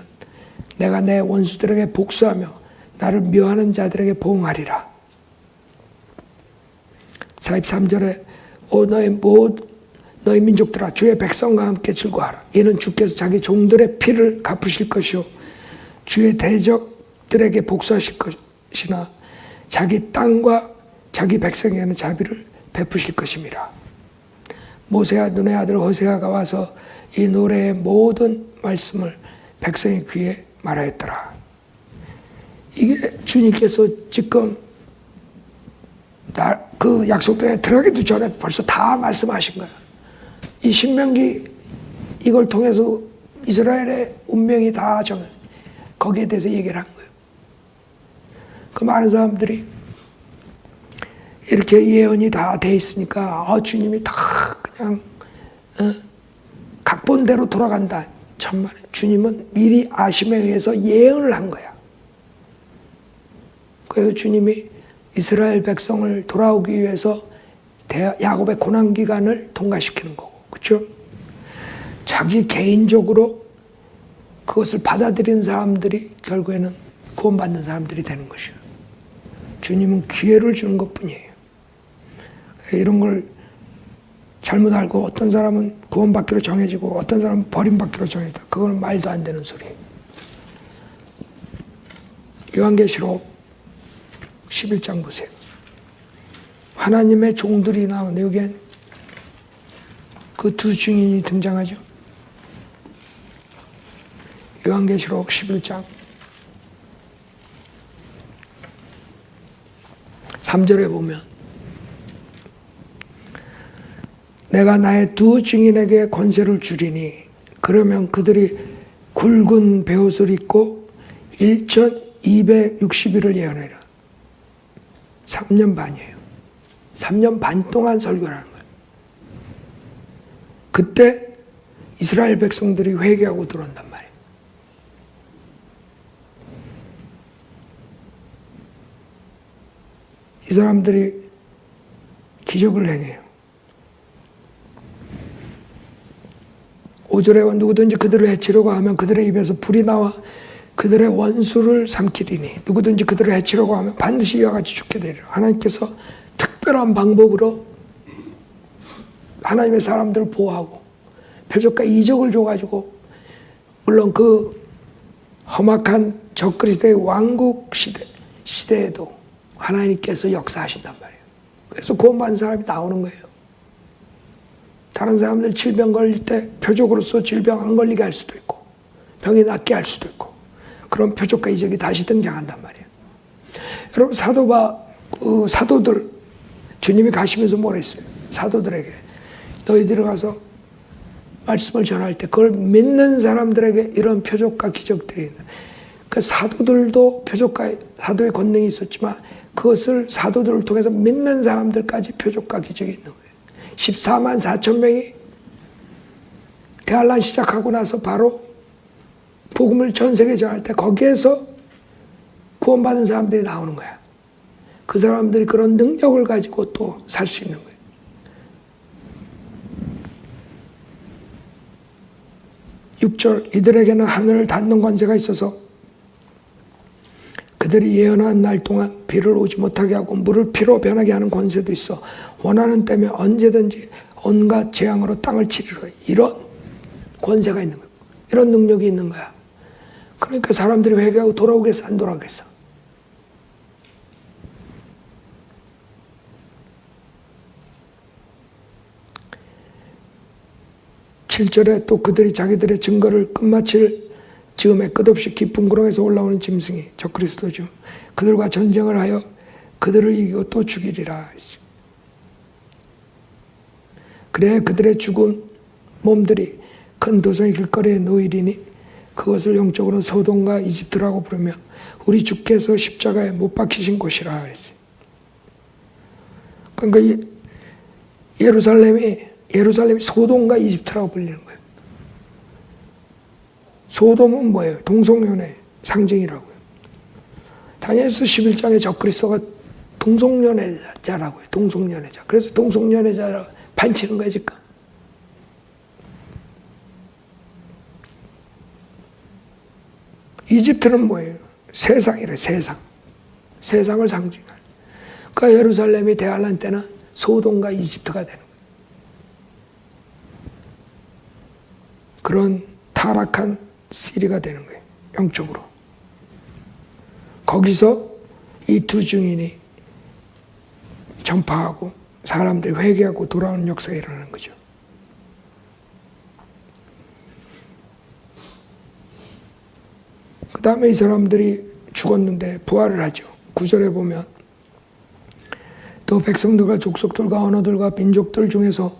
내가 내 원수들에게 복수하며 나를 묘하는 자들에게 보응하리라. 43절에 너희 민족들아 주의 백성과 함께 즐거워하라. 이는 주께서 자기 종들의 피를 갚으실 것이요 주의 대적들에게 복수하실 것이나 자기 땅과 자기 백성에게는 자비를 베푸실 것임이라. 모세와 눈의 아들 호세아가 와서 이 노래의 모든 말씀을 백성의 귀에 말하였더라. 이게 주님께서 지금 그 약속 땅에 들어가기도 전에 벌써 다 말씀하신 거야. 이 신명기 이걸 통해서 이스라엘의 운명이 다 거기에 대해서 얘기를 한 거예요. 그 많은 사람들이 이렇게 예언이 다 돼 있으니까 주님이 다 그냥 각본대로 돌아간다. 천만에 주님은 미리 아심에 의해서 예언을 한 거야. 그래서 주님이 이스라엘 백성을 돌아오기 위해서 야곱의 고난 기간을 통과시키는 거고, 그렇죠? 자기 개인적으로 그것을 받아들인 사람들이 결국에는 구원받는 사람들이 되는 것이에요. 주님은 기회를 주는 것뿐이에요. 이런 걸 잘못 알고 어떤 사람은 구원받기로 정해지고 어떤 사람은 버림받기로 정해졌다. 그건 말도 안 되는 소리예요. 요한계시록 11장 보세요. 하나님의 종들이 나오는데 여기엔 그 두 증인이 등장하죠. 요한계시록 11장 3절에 보면 내가 나의 두 증인에게 권세를 주리니 그러면 그들이 굵은 베옷을 입고 1260일을 예언하리라. 3년 반이에요. 3년 반 동안 설교를 하는 거예요. 그때 이스라엘 백성들이 회개하고 들어온단 말이에요. 이 사람들이 기적을 행해요. 5절에 누구든지 그들을 해치려고 하면 그들의 입에서 불이 나와 그들의 원수를 삼키리니 누구든지 그들을 해치려고 하면 반드시 이와 같이 죽게 되리라. 하나님께서 특별한 방법으로 하나님의 사람들을 보호하고 표적과 이적을 줘가지고 물론 그 험악한 적그리스도의 왕국 시대에도 하나님께서 역사하신단 말이에요. 그래서 구원받은 사람이 나오는 거예요. 다른 사람들 질병 걸릴 때 표적으로서 질병 안 걸리게 할 수도 있고 병이 낫게 할 수도 있고 그런 표적과 이적이 다시 등장한단 말이에요. 여러분 사도들 주님이 가시면서 뭐라 했어요? 사도들에게 너희들이 가서 말씀을 전할 때 그걸 믿는 사람들에게 이런 표적과 기적들이 있는. 그 사도들도 표적과 사도의 권능이 있었지만 그것을 사도들을 통해서 믿는 사람들까지 표적과 기적이 있는 거예요. 14만 4천 명이 대환란 시작하고 나서 바로 복음을 전 세계에 전할 때 거기에서 구원받은 사람들이 나오는 거야. 그 사람들이 그런 능력을 가지고 또 살 수 있는 거예요. 6절 이들에게는 하늘을 닫는 권세가 있어서 그들이 예언한 날 동안 비를 오지 못하게 하고 물을 피로 변하게 하는 권세도 있어 원하는 때면 언제든지 온갖 재앙으로 땅을 치리라. 이런 권세가 있는 거예요. 이런 능력이 있는 거야. 그러니까 사람들이 회개하고 돌아오겠어 안 돌아오겠어? (7절에) 또 그들이 자기들의 증거를 끝마칠 즈음에 끝없이 깊은 구렁에서 올라오는 짐승이 적그리스도죠. 그들과 전쟁을 하여 그들을 이기고 또 죽이리라. 그래야 그들의 죽은 몸들이 큰 도성의 길거리에 놓이리니 그것을 영적으로는 소돔과 이집트라고 부르며 우리 주께서 십자가에 못 박히신 곳이라 그랬어요. 그러니까 예루살렘이 소돔과 이집트라고 불리는 거예요. 소돔은 뭐예요? 동성연애 상징이라고요. 다니엘서 11장에 적그리스도가 동성연애자라고요. 동성연애자. 그래서 동성연애자라고 반치는 거예요 지금. 이집트는 뭐예요? 세상이래. 세상을 상징하는. 그러니까 예루살렘이 대환란 때는 소돔과 이집트가 되는 거예요. 그런 타락한 시리가 되는 거예요. 영적으로. 거기서 이 두 증인이 전파하고 사람들이 회개하고 돌아오는 역사가 일어나는 거죠. 그 다음에 이 사람들이 죽었는데 부활을 하죠. 9절에 보면 또 백성들과 족속들과 언어들과 민족들 중에서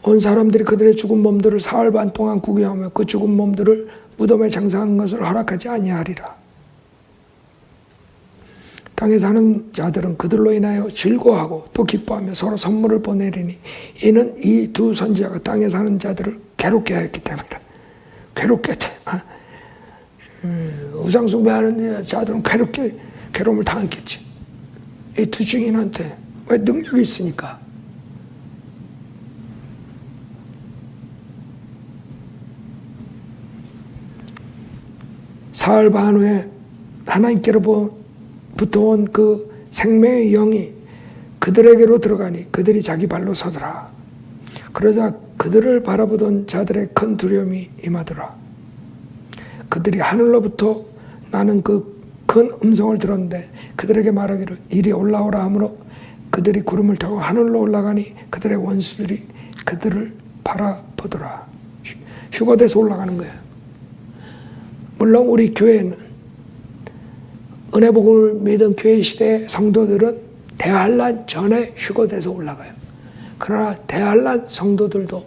온 사람들이 그들의 죽은 몸들을 사흘 반 동안 구경하며 그 죽은 몸들을 무덤에 장사한 것을 허락하지 아니하리라. 땅에 사는 자들은 그들로 인하여 즐거워하고 또 기뻐하며 서로 선물을 보내리니 이는 이 두 선지자가 땅에 사는 자들을 괴롭게 하였기 때문이라. 괴롭게 우상 숭배하는 자들은 괴로움을 당했겠지. 이 두 증인한테 왜 능력이 있으니까. 사흘 반 후에 하나님께로부터 온 그 생명의 영이 그들에게로 들어가니 그들이 자기 발로 서더라. 그러자 그들을 바라보던 자들의 큰 두려움이 임하더라. 그들이 하늘로부터 나는 그 큰 음성을 들었는데 그들에게 말하기를 이리 올라오라 하므로 그들이 구름을 타고 하늘로 올라가니 그들의 원수들이 그들을 바라보더라. 휴거돼서 올라가는 거예요. 물론 우리 교회는 은혜복음을 믿은 교회 시대의 성도들은 대환란 전에 휴거돼서 올라가요. 그러나 대환란 성도들도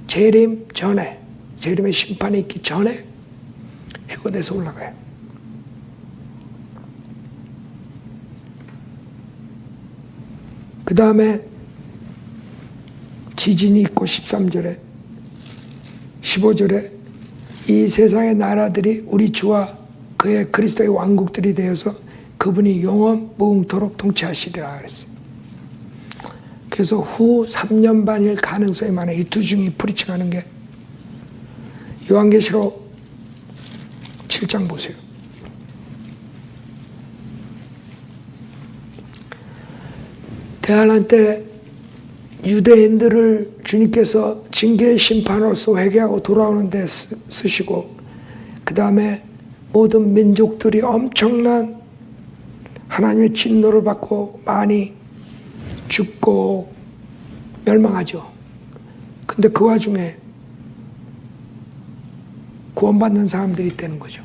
재림 전에, 재림의 심판이 있기 전에 휴거돼서 올라가요. 그 다음에 지진이 있고 13절에 15절에 이 세상의 나라들이 우리 주와 그의 그리스도의 왕국들이 되어서 그분이 영원 무궁토록 통치하시리라 그랬어요. 그래서 후 3년 반일 가능성이 많아요. 이 두 중이 프리칭하는 게. 요한계시록 7장 보세요. 대환란 때 유대인들을 주님께서 징계의 심판으로서 회개하고 돌아오는 데 쓰시고 그 다음에 모든 민족들이 엄청난 하나님의 진노를 받고 많이 죽고 멸망하죠. 근데 그 와중에 구원받는 사람들이 있다는 거죠.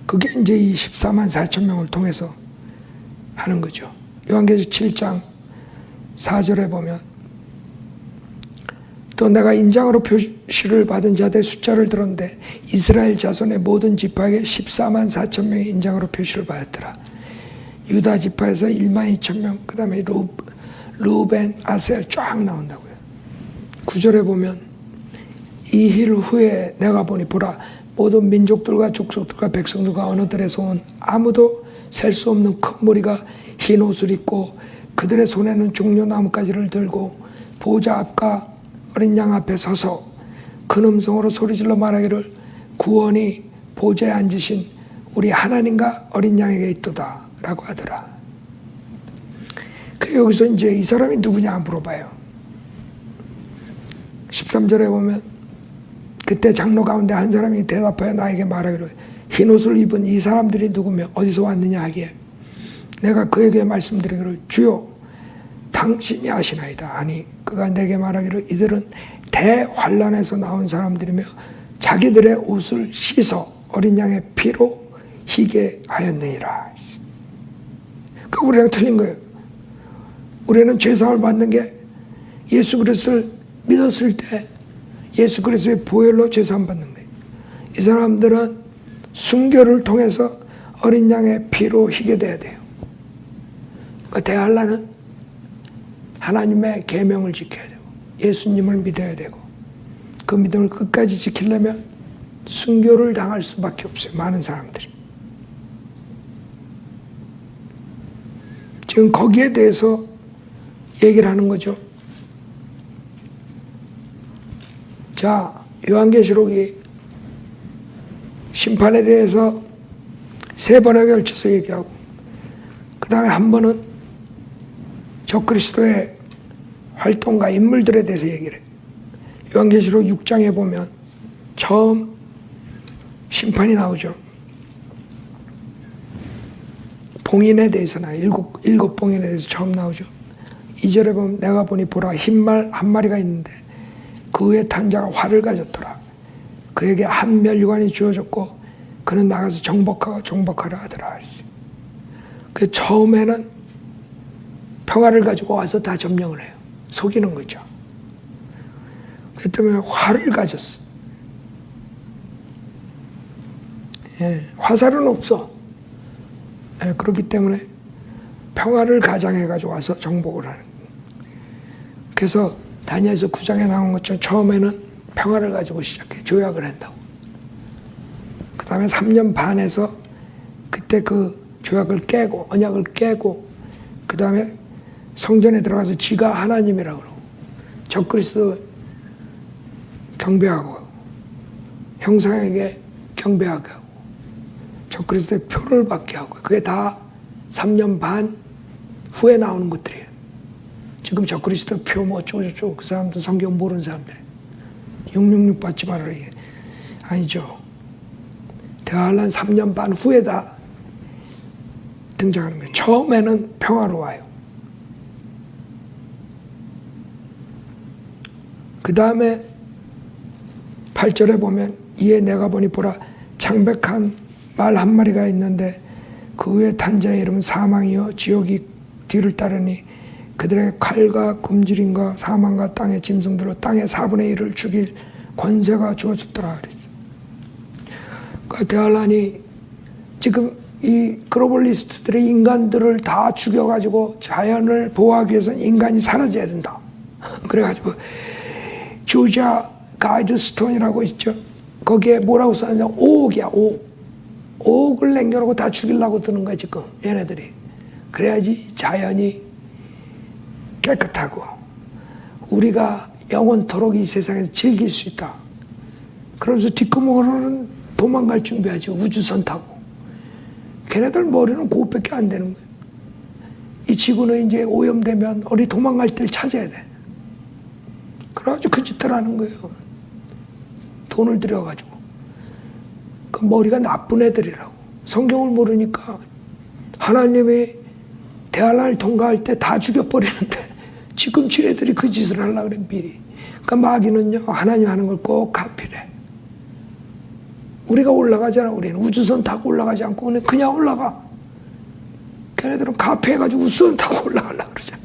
그게 이제 이 14만 4천 명을 통해서 하는 거죠. 요한계시록 7장 4절에 보면 또 내가 인장으로 표시를 받은 자들의 숫자를 들었는데 이스라엘 자손의 모든 지파에게 14만 4천 명의 인장으로 표시를 받았더라. 유다 지파에서 1만 2천 명, 그 다음에 루벤, 아셀 쫙 나온다고요. 9절에 보면 이 일 후에 내가 보니 보라 모든 민족들과 족속들과 백성들과 언어들에서 온 아무도 셀 수 없는 큰 무리가 흰 옷을 입고 그들의 손에는 종려나무가지를 들고 보호자 앞과 어린 양 앞에 서서 큰 음성으로 소리질러 말하기를 구원이 보좌에 앉으신 우리 하나님과 어린 양에게 있도다 라고 하더라. 그 여기서 이제 이 사람이 누구냐 물어봐요. 13절에 보면 그때 장로 가운데 한 사람이 대답하여 나에게 말하기를 흰옷을 입은 이 사람들이 누구며 어디서 왔느냐 하기에 내가 그에게 말씀드리기를 주여 당신이 아시나이다 하니 그가 내게 말하기를 이들은 대환란에서 나온 사람들이며 자기들의 옷을 씻어 어린 양의 피로 희게 하였느니라. 그 우리랑 틀린 거예요. 우리는 죄사함을 받는 게 예수 그리스도를 믿었을 때 예수 그리스도의 보혈로 죄사함 받는 거예요. 이 사람들은 순교를 통해서 어린 양의 피로 희게 돼야 돼요. 그러니까 대환란은 하나님의 계명을 지켜야 되고 예수님을 믿어야 되고 그 믿음을 끝까지 지키려면 순교를 당할 수밖에 없어요. 많은 사람들이. 지금 거기에 대해서 얘기를 하는 거죠. 자, 요한계시록이 심판에 대해서 3번에 걸쳐서 얘기하고 그 다음에 한 번은 적그리스도의 활동가 인물들에 대해서 얘기를 해요. 요한계시록 6장에 보면 처음 심판이 나오죠. 봉인에 대해서 나와요. 일곱 봉인에 대해서 처음 나오죠. 2절에 보면 내가 보니 보라 흰말 한 마리가 있는데 그 위에 탄 자가 활을 가졌더라. 그에게 한 멸류관이 주어졌고 그는 나가서 정복하라 하더라. 그 처음에는 평화를 가지고 와서 다 점령을 해요. 속이는 거죠. 그 때문에 활을 가졌어. 예, 화살은 없어. 예, 그렇기 때문에 평화를 가장해가지고 와서 정복을 하는 거예요. 그래서 다니엘서 9장에 나온 것처럼 처음에는 평화를 가지고 시작해. 조약을 한다고. 그 다음에 3년 반에서 그때 그 조약을 깨고 언약을 깨고 그 다음에 성전에 들어가서 지가 하나님이라고 그러고 적그리스도 경배하고 형상에게 경배하게 하고 적그리스도의 표를 받게 하고 그게 다 3년 반 후에 나오는 것들이에요. 지금 적그리스도 표 뭐 어쩌고저쩌고 그 사람들 성경 모르는 사람들 666 받지 말아라 이게 아니죠. 대환란 3년 반 후에 다 등장하는 거예요. 처음에는 평화로워요. 그 다음에 8절에 보면 이에 내가 보니 보라 창백한 말 한 마리가 있는데 그 위에 탄 자의 이름은 사망이요 지옥이 뒤를 따르니 그들의 칼과 굶주림과 사망과 땅의 짐승들로 땅의 4분의 1을 죽일 권세가 주어졌더라 그랬어요. 그 대환란이 지금 이 글로벌리스트들이 인간들을 다 죽여가지고 자연을 보호하기 위해서는 인간이 사라져야 된다. 그래가지고 조지아 가이드스톤이라고 있죠. 거기에 뭐라고 써놨냐 5억이야 5억. 5억을 남겨놓고 다 죽이려고 드는 거야 지금 얘네들이. 그래야지 자연이 깨끗하고 우리가 영원토록 이 세상에서 즐길 수 있다. 그러면서 뒷구멍으로는 도망갈 준비하지. 우주선 타고. 걔네들 머리는 그것밖에 안 되는 거예요. 이 지구는 이제 오염되면 어디 도망갈 데를 찾아야 돼. 그래가지고 그 짓을 하는 거예요. 돈을 들여가지고. 그 머리가 나쁜 애들이라고. 성경을 모르니까 하나님이 대환란을 통과할 때 다 죽여버리는데 지금 지네들이 그 짓을 하려고 그래 미리. 그러니까 마귀는요 하나님 하는 걸 꼭 가피래. 우리가 올라가잖아. 우리는 우주선 타고 올라가지 않고 그냥 올라가. 걔네들은 가피해가지고 우주선 타고 올라가려고 그러잖아.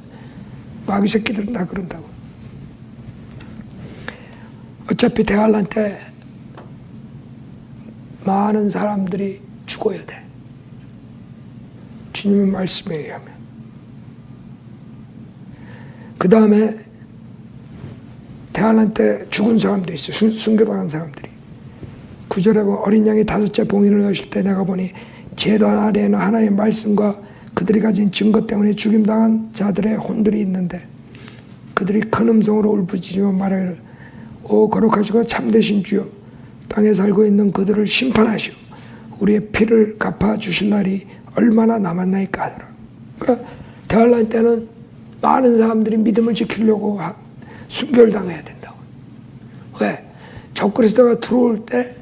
마귀 새끼들은 다 그런다고. 어차피 대환란 때 많은 사람들이 죽어야 돼. 주님의 말씀에 의하면. 그 다음에 대환란 때 죽은 사람들이 있어. 순교당한 사람들이. 9절에 보면 어린 양이 5째 봉인을 여실 때 내가 보니 제단 아래에는 하나님의 말씀과 그들이 가진 증거 때문에 죽임당한 자들의 혼들이 있는데 그들이 큰 음성으로 울부짖으며 말하기를 오 거룩하시고 참되신 주여 땅에 살고 있는 그들을 심판하시오 우리의 피를 갚아주실 날이 얼마나 남았나이까 하더라. 그러니까 대환란 때는 많은 사람들이 믿음을 지키려고 순교를 당해야 된다고. 왜? 적그리스도가 들어올 때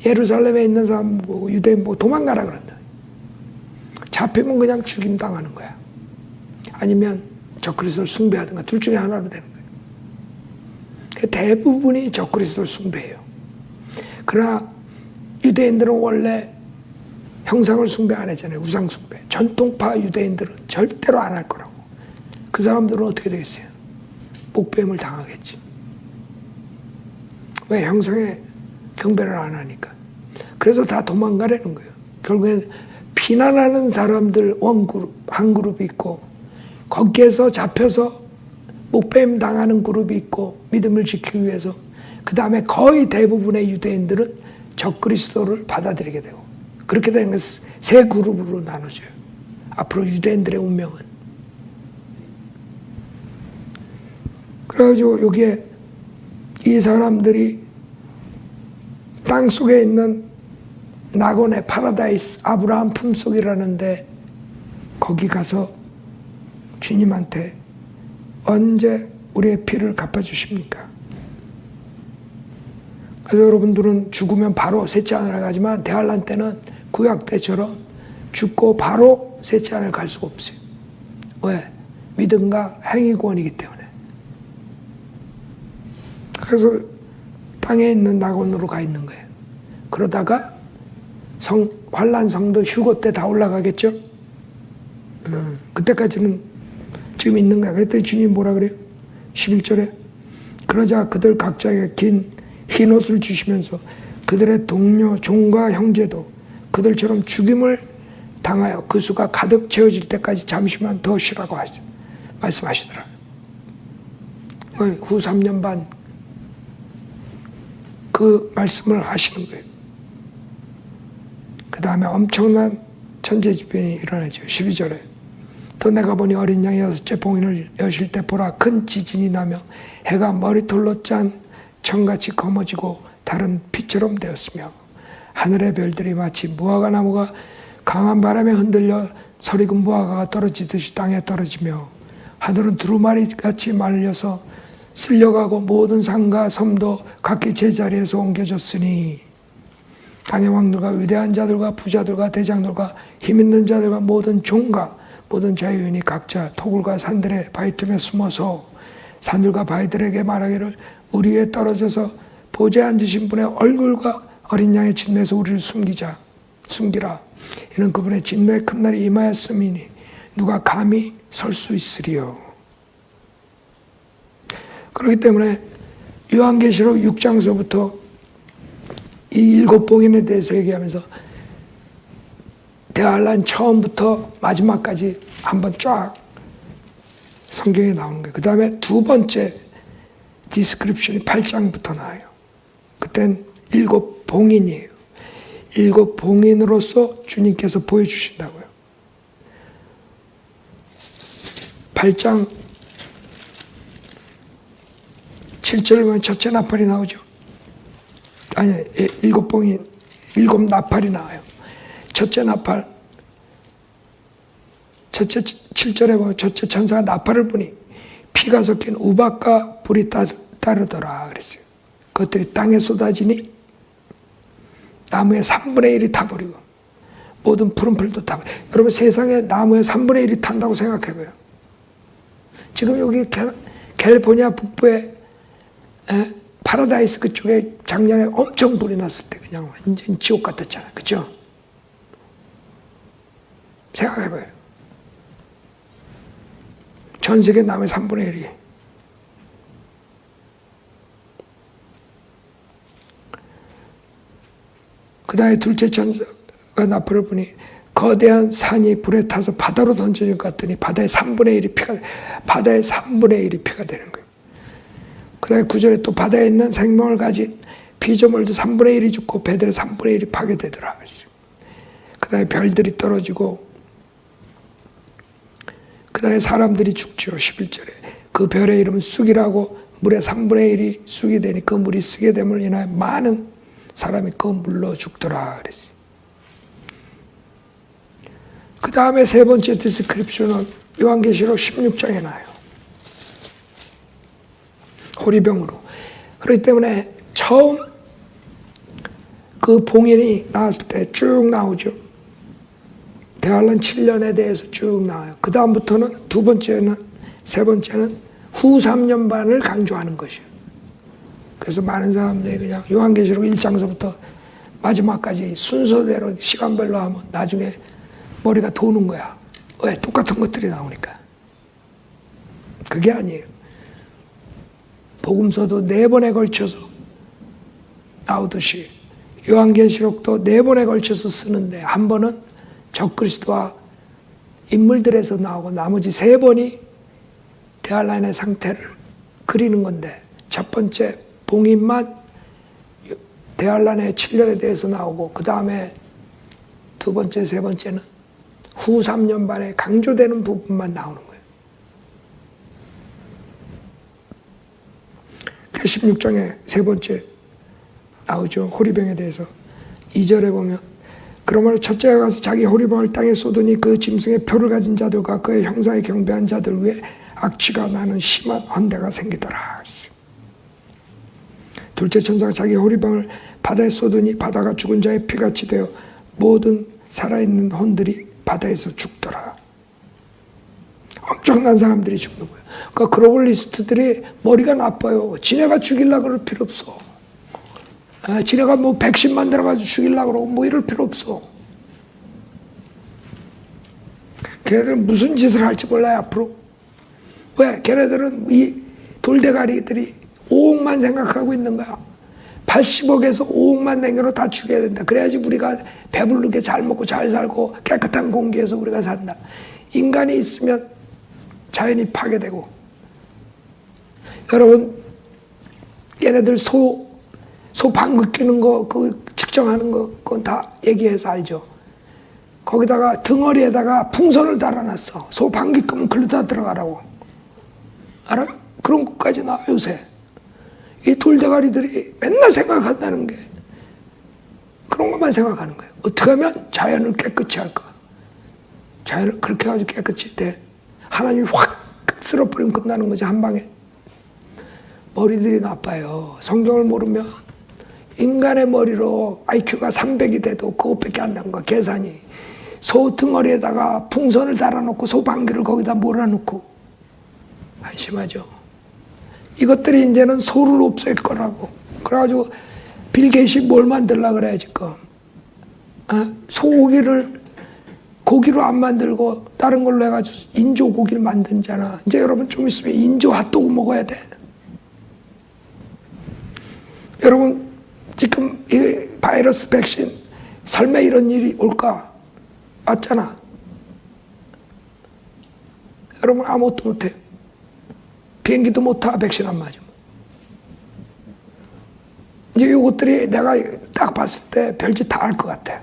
예루살렘에 있는 사람 보고 유대인 보고 도망가라 그런다. 잡히면 그냥 죽임당하는 거야. 아니면 적그리스도를 숭배하든가 둘 중에 하나로 되는 거예요. 대부분이 적그리스도를 숭배해요. 그러나 유대인들은 원래 형상을 숭배 안 했잖아요. 우상 숭배. 전통파 유대인들은 절대로 안 할 거라고. 그 사람들은 어떻게 되겠어요? 목배임을 당하겠지. 왜? 형상에 경배를 안 하니까. 그래서 다 도망가려는 거예요. 결국엔 피난하는 사람들 원그룹, 한 그룹이 있고 거기에서 잡혀서 목배임 당하는 그룹이 있고 믿음을 지키기 위해서 그 다음에 거의 대부분의 유대인들은 적그리스도를 받아들이게 되고 그렇게 되는 것은 세 그룹으로 나눠져요. 앞으로 유대인들의 운명은. 그래가지고 여기에 이 사람들이 땅 속에 있는 낙원의 파라다이스 아브라함 품속이라는데 거기 가서 주님한테 언제 우리의 피를 갚아주십니까? 그래서 여러분들은 죽으면 바로 셋째하늘 가지만 대환란 때는 구약 때처럼 죽고 바로 셋째하늘 갈 수가 없어요. 왜? 믿음과 행위 구원이기 때문에. 그래서 땅에 있는 낙원으로 가 있는 거예요. 그러다가 환란 성도 휴거 때 다 올라가겠죠? 그때까지는 지금 있는 거야. 그랬더니 주님 뭐라 그래요? 11절에 그러자 그들 각자에게 긴 흰 옷을 주시면서 그들의 동료, 종과 형제도 그들처럼 죽임을 당하여 그 수가 가득 채워질 때까지 잠시만 더 쉬라고 말씀하시더라. 후 3년 반 그 말씀을 하시는 거예요. 그 다음에 엄청난 천재지변이 일어나죠. 12절에 또 내가 보니 어린 양이 6째 봉인을 여실 때 보라 큰 지진이 나며 해가 머리털로 짠 청같이 검어지고 달은 피처럼 되었으며 하늘의 별들이 마치 무화과 나무가 강한 바람에 흔들려 서리금 무화과가 떨어지듯이 땅에 떨어지며 하늘은 두루마리같이 말려서 쓸려가고 모든 산과 섬도 각기 제자리에서 옮겨졌으니 땅의 왕들과 위대한 자들과 부자들과 대장들과 힘있는 자들과 모든 종과 모든 자유인이 각자 토굴과 산들의 바위 틈에 숨어서 산들과 바위들에게 말하기를 우리 위에 떨어져서 보좌에 앉으신 분의 얼굴과 어린 양의 진노에서 우리를 숨기라. 이는 그분의 진노의 큰 날이 임하였음이니 누가 감히 설 수 있으리요. 그렇기 때문에 요한계시록 6장서부터 이 7봉인에 대해서 얘기하면서 대환란 처음부터 마지막까지 한번 쫙 성경에 나오는 거예요. 그 다음에 두 번째 디스크립션이 8장부터 나와요. 그땐 7봉인이에요. 7봉인으로서 주님께서 보여주신다고요. 8장 7절을 보면 첫째 나팔이 나오죠. 아니, 7봉인, 7나팔이 나와요. 첫째 나팔, 첫째 7절에 보면 첫째 천사가 나팔을 부니 피가 섞인 우박과 불이 따르더라 그랬어요. 그것들이 땅에 쏟아지니 나무의 3분의 1이 타버리고 모든 푸른 풀도 타고. 여러분 세상에 나무의 3분의 1이 탄다고 생각해봐요. 지금 여기 캘리포니아 북부에 파라다이스 그쪽에 작년에 엄청 불이 났을 때 그냥 완전 지옥 같았잖아요. 그렇죠? 생각해봐요. 전 세계 나무의 3분의 1이. 그 다음에 둘째 천사가 나팔을 부니 거대한 산이 불에 타서 바다로 던져질 것 같더니 바다의 3분의 1이 피가 되는 거예요. 그 다음에 9절에 또 바다에 있는 생명을 가진 피조물도 3분의 1이 죽고 배들의 3분의 1이 파괴되더라. 그 다음에 별들이 떨어지고 그 다음에 사람들이 죽죠. 11절에 그 별의 이름은 쑥이라고 물의 3분의 1이 쑥이 되니 그 물이 쓰게 됨을 인하여 많은 사람이 그 물로 죽더라 그랬어요. 그 다음에 세 번째 디스크립션은 요한계시록 16장에 나와요. 호리병으로. 그렇기 때문에 처음 그 봉인이 나왔을 때 쭉 나오죠. 대환란 7년에 대해서 쭉 나와요. 그 다음부터는 두 번째는 세 번째는 후 3년 반을 강조하는 것이에요. 그래서 많은 사람들이 그냥 요한계시록 1장서부터 마지막까지 순서대로 시간별로 하면 나중에 머리가 도는 거야. 왜? 똑같은 것들이 나오니까. 그게 아니에요. 복음서도 4번에 걸쳐서 나오듯이 요한계시록도 4번에 걸쳐서 쓰는데 한 번은 적그리스도와 인물들에서 나오고 나머지 3번이 대환란의 상태를 그리는 건데 첫 번째 봉인만 대환란의 7년에 대해서 나오고 그 다음에 두 번째, 세 번째는 후 3년 반에 강조되는 부분만 나오는 거예요. 16장에 세 번째 나오죠. 호리병에 대해서 2절에 보면 그러므로 첫째가 가서 자기 호리병을 땅에 쏟으니 그 짐승의 표를 가진 자들과 그의 형상에 경배한 자들 위에 악취가 나는 심한 헌대가 생기더라. 둘째 천사가 자기 호리병을 바다에 쏟으니 바다가 죽은 자의 피같이 되어 모든 살아있는 혼들이 바다에서 죽더라. 엄청난 사람들이 죽는 거예요. 그러니까 글로벌리스트들이 머리가 나빠요. 지네가 죽이려고 그럴 필요 없어. 지네가 뭐 백신 만들어가지고 죽이려고 그러고 뭐 이럴 필요 없어. 걔네들은 무슨 짓을 할지 몰라요, 앞으로. 왜? 걔네들은 이 돌대가리들이 5억만 생각하고 있는 거야. 80억에서 5억만 남겨로 다 죽여야 된다. 그래야지 우리가 배부르게 잘 먹고 잘 살고 깨끗한 공기에서 우리가 산다. 인간이 있으면 자연이 파괴되고. 여러분, 얘네들 소 방귀 뀌는 거, 그 측정하는 거, 그건 다 얘기해서 알죠. 거기다가 등어리에다가 풍선을 달아놨어. 소 방귀 뀌면 글로 다 들어가라고. 알아요? 그런 것까지 나와, 요새. 이 돌대가리들이 맨날 생각한다는 게 그런 것만 생각하는 거예요. 어떻게 하면 자연을 깨끗이 할까? 자연을 그렇게 해가지고 깨끗이 돼. 하나님이 확 쓸어버리면 끝나는 거지, 한 방에. 머리들이 나빠요. 성경을 모르면 인간의 머리로 IQ가 300이 돼도 그것밖에 안 나는 거야, 계산이. 소 등어리에다가 풍선을 달아놓고 소 방귀를 거기다 몰아놓고. 한심하죠. 이것들이 이제는 소를 없앨 거라고. 그래가지고 빌 게이츠 뭘 만들려고 그래 지금. 소고기를 고기로 안 만들고 다른 걸로 해가지고 인조 고기를 만들잖아. 이제 여러분 좀 있으면 인조 핫도그 먹어야 돼. 여러분 지금 이 바이러스 백신 설마 이런 일이 올까? 왔잖아. 여러분 아무것도 못해. 비행기도 못 타, 백신 안 맞으면. 이제 이것들이 내가 딱 봤을 때 별짓 다 할 것 같아.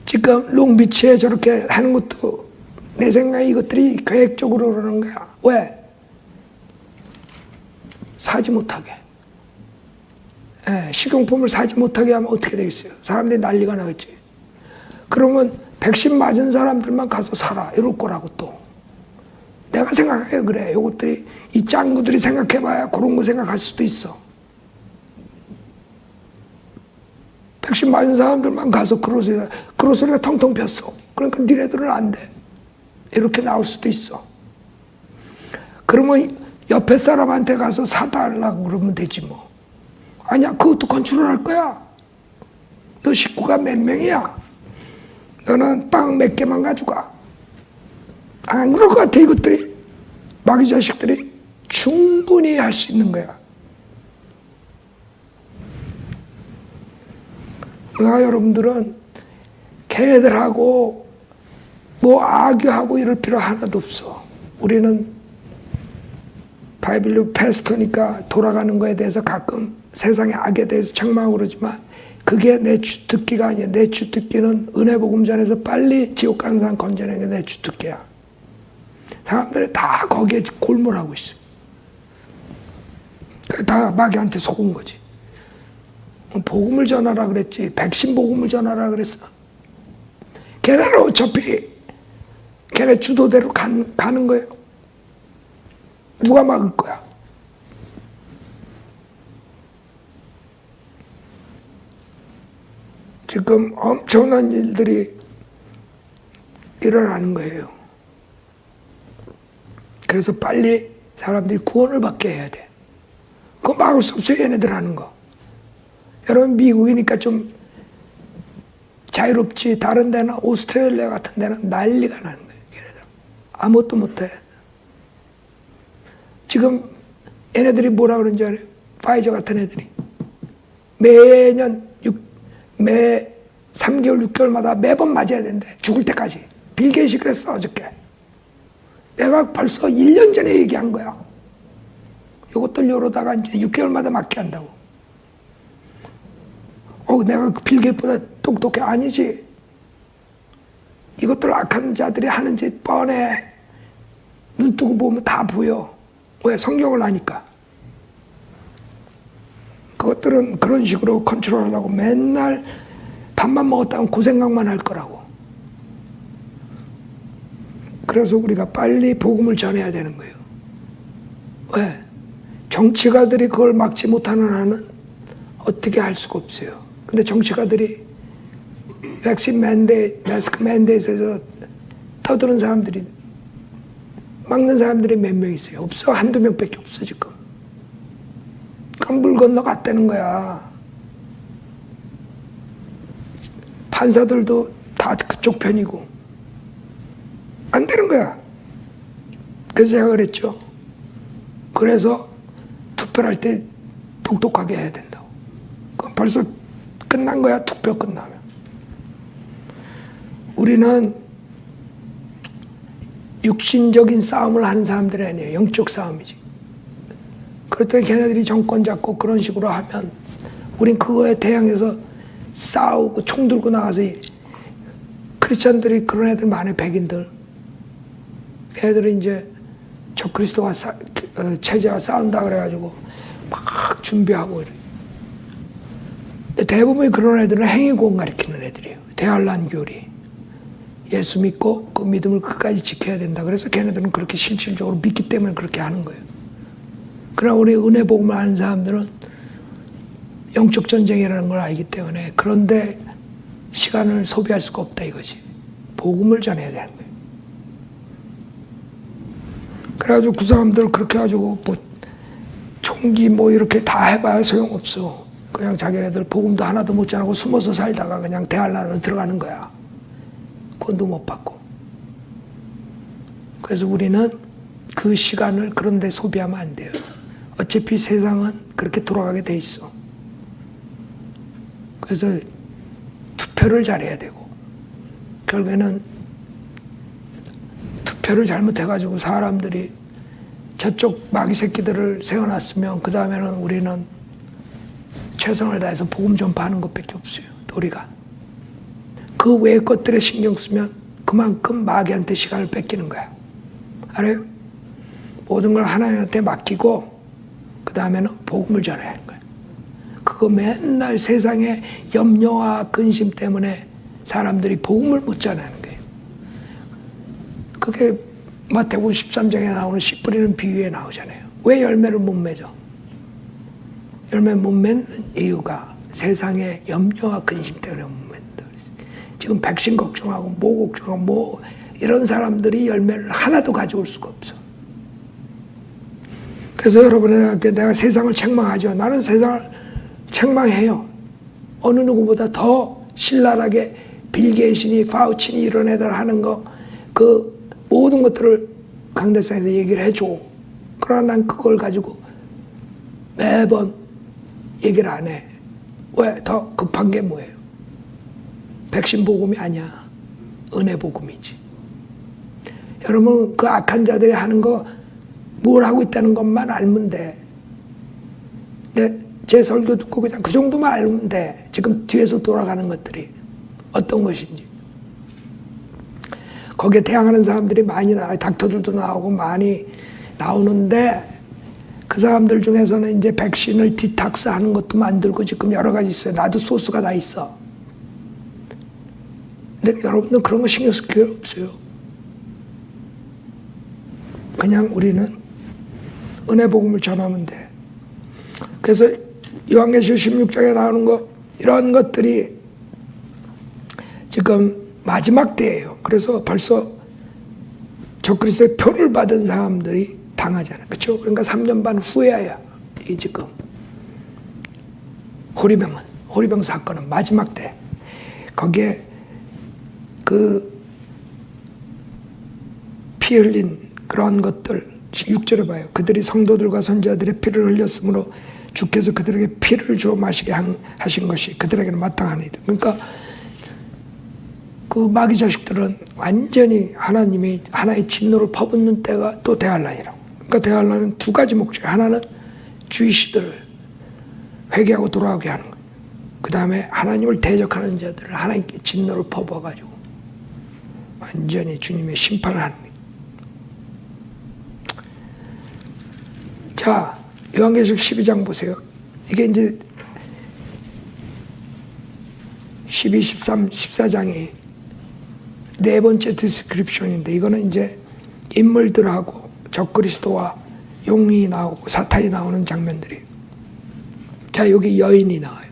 지금 롱비치에 저렇게 하는 것도 내 생각에 이것들이 계획적으로 그러는 거야. 왜? 사지 못하게. 식용품을 사지 못하게 하면 어떻게 되겠어요? 사람들이 난리가 나겠지. 그러면 백신 맞은 사람들만 가서 사라. 이럴 거라고 또. 내가 생각해 그래. 요것들이 이 짱구들이 생각해봐야 그런 거 생각할 수도 있어. 백신 맞은 사람들만 가서 그로소리가 텅텅 폈어. 그러니까 니네들은 안 돼. 이렇게 나올 수도 있어. 그러면 옆에 사람한테 가서 사달라고 그러면 되지 뭐. 아니야, 그것도 컨트롤할 거야. 너 식구가 몇 명이야? 너는 빵 몇 개만 가져가. 안 그럴 것 같아. 이것들이, 마귀 자식들이 충분히 할 수 있는 거야. 그러니까 여러분들은 걔네들하고 뭐 악유하고 이럴 필요 하나도 없어. 우리는 바이블로 패스터니까 돌아가는 거에 대해서 가끔 세상의 악에 대해서 책망하고 그러지만 그게 내 주특기가 아니야. 내 주특기는 은혜 복음전에서 빨리 지옥 가는 사람 건져내는 게 내 주특기야. 사람들이 다 거기에 골몰하고 있어. 다 마귀한테 속은 거지. 복음을 전하라 그랬지. 백신 복음을 전하라 그랬어. 걔네는 어차피 걔네 주도대로 가는 거예요. 누가 막을 거야? 지금 엄청난 일들이 일어나는 거예요. 그래서 빨리 사람들이 구원을 받게 해야 돼. 그거 막을 수 없어요, 얘네들 하는 거. 여러분, 미국이니까 좀 자유롭지. 다른 데는, 오스트레일리아 같은 데는 난리가 나는 거예요, 얘네들. 아무것도 못해. 지금 얘네들이 뭐라 그러는지 알아요? 파이저 같은 애들이. 매 3개월, 6개월마다 매번 맞아야 된대. 죽을 때까지. 빌 게이츠 그랬어, 어저께. 내가 벌써 1년 전에 얘기한 거야. 이것들 이러다가 이제 6개월마다 맞게 한다고. 내가 그 빌 게이츠보다 똑똑해. 아니지. 이것들 악한 자들이 하는 짓 뻔해. 눈 뜨고 보면 다 보여. 왜? 성경을 아니까. 그것들은 그런 식으로 컨트롤하려고 맨날 밥만 먹었다면 그 생각만 할 거라고. 그래서 우리가 빨리 복음을 전해야 되는 거예요. 왜? 정치가들이 그걸 막지 못하는 한은 어떻게 할 수가 없어요. 근데 정치가들이 백신 마스크 맨데이트에서 터드는 사람들이, 막는 사람들이 몇 명 있어요? 없어. 한두 명밖에 없어 지금. 그럼 물 건너갔다는 거야. 판사들도 다 그쪽 편이고 안 되는 거야. 그래서 제가 그랬죠. 그래서 투표할 때 똑똑하게 해야 된다고. 그럼 벌써 끝난 거야, 투표 끝나면. 우리는 육신적인 싸움을 하는 사람들이 아니에요. 영적 싸움이지. 그렇다고 걔네들이 정권 잡고 그런 식으로 하면 우린 그거에 대항해서 싸우고 총 들고 나가서 크리스천들이 그런 애들 많아요. 백인들. 걔네들이 이제 저 그리스도와 체제와 싸운다 그래가지고 막 준비하고 이래. 대부분이 그런 애들은 행위고음 가리키는 애들이에요. 대환란 교리. 예수 믿고 그 믿음을 끝까지 지켜야 된다. 그래서 걔네들은 그렇게 실질적으로 믿기 때문에 그렇게 하는 거예요. 그러나 우리 은혜 복음을 아는 사람들은 영적 전쟁이라는 걸 알기 때문에 그런데 시간을 소비할 수가 없다 이거지. 복음을 전해야 되는 거예요. 그래가지고 그 사람들 그렇게 해가지고 뭐 총기 뭐 이렇게 다 해봐야 소용없어. 그냥 자기네들 복음도 하나도 못 전하고 숨어서 살다가 그냥 대환란으로 들어가는 거야. 권도 못 받고. 그래서 우리는 그 시간을 그런 데 소비하면 안 돼요. 어차피 세상은 그렇게 돌아가게 돼 있어. 그래서 투표를 잘해야 되고 결국에는 투표를 잘못해가지고 사람들이 저쪽 마귀 새끼들을 세워놨으면 그 다음에는 우리는 최선을 다해서 복음 전파하는 것밖에 없어요. 우리가 그 외의 것들에 신경 쓰면 그만큼 마귀한테 시간을 뺏기는 거야. 알아요? 모든 걸 하나님한테 맡기고 그 다음에는 복음을 전해야 하는 거야. 그거 맨날 세상의 염려와 근심 때문에 사람들이 복음을 못 전하는 거예요. 그게 마태복음 13장에 나오는 씨 뿌리는 비유에 나오잖아요. 왜 열매를 못 맺어? 열매 못 맺는 이유가 세상의 염려와 근심 때문에 못 만든다 그랬어요. 지금 백신 걱정하고 뭐 걱정하고 뭐 이런 사람들이 열매를 하나도 가져올 수가 없어. 그래서 여러분에게 내가 세상을 책망하죠. 나는 세상을 책망해요. 어느 누구보다 더 신랄하게 빌 게이츠니 파우치니 이런 애들 하는 거 그 모든 것들을 강대상에서 얘기를 해줘. 그러나 난 그걸 가지고 매번 얘기를 안 해. 왜? 더 급한 게 뭐예요? 백신 복음이 아니야. 은혜 복음이지. 여러분 그 악한 자들이 하는 거 뭘 하고 있다는 것만 알면 돼. 제 설교 듣고 그냥 그 정도만 알면 돼. 지금 뒤에서 돌아가는 것들이 어떤 것인지. 거기에 대항하는 사람들이 많이 나와요. 닥터들도 나오고 많이 나오는데 그 사람들 중에서는 이제 백신을 디탁스 하는 것도 만들고 지금 여러 가지 있어요. 나도 소스가 다 있어. 근데 여러분들 그런 거 신경 쓸 필요 없어요. 그냥 우리는 은혜 복음을 전하면 돼. 그래서 요한계시록 16장에 나오는 거 이런 것들이 지금 마지막 때예요. 그래서 벌써 적그리스도의 표를 받은 사람들이 당하잖아요. 그렇죠? 그러니까 3년 반 후에야 이 지금 호리병 사건은 마지막 때 거기에 그 피 흘린 그런 것들 6절에 봐요. 그들이 성도들과 선지자들의 피를 흘렸으므로 주께서 그들에게 피를 주어 마시게 하신 것이 그들에게는 마땅하니이다. 그러니까 그 마귀 자식들은 완전히 하나님의 하나의 진노를 퍼붓는 때가 또 대할란이라고. 그러니까 대할란은 두 가지 목적. 하나는 주이시들을 회개하고 돌아오게 하는 거예요. 그 다음에 하나님을 대적하는 자들을 하나님께 진노를 퍼부어가지고 완전히 주님의 심판을 하는 거예요. 자, 요한계시록 12장 보세요. 이게 이제 12, 13, 14장이 네 번째 디스크립션인데 이거는 이제 인물들하고 적그리스도와 용이 나오고 사탄이 나오는 장면들이. 자, 여기 여인이 나와요.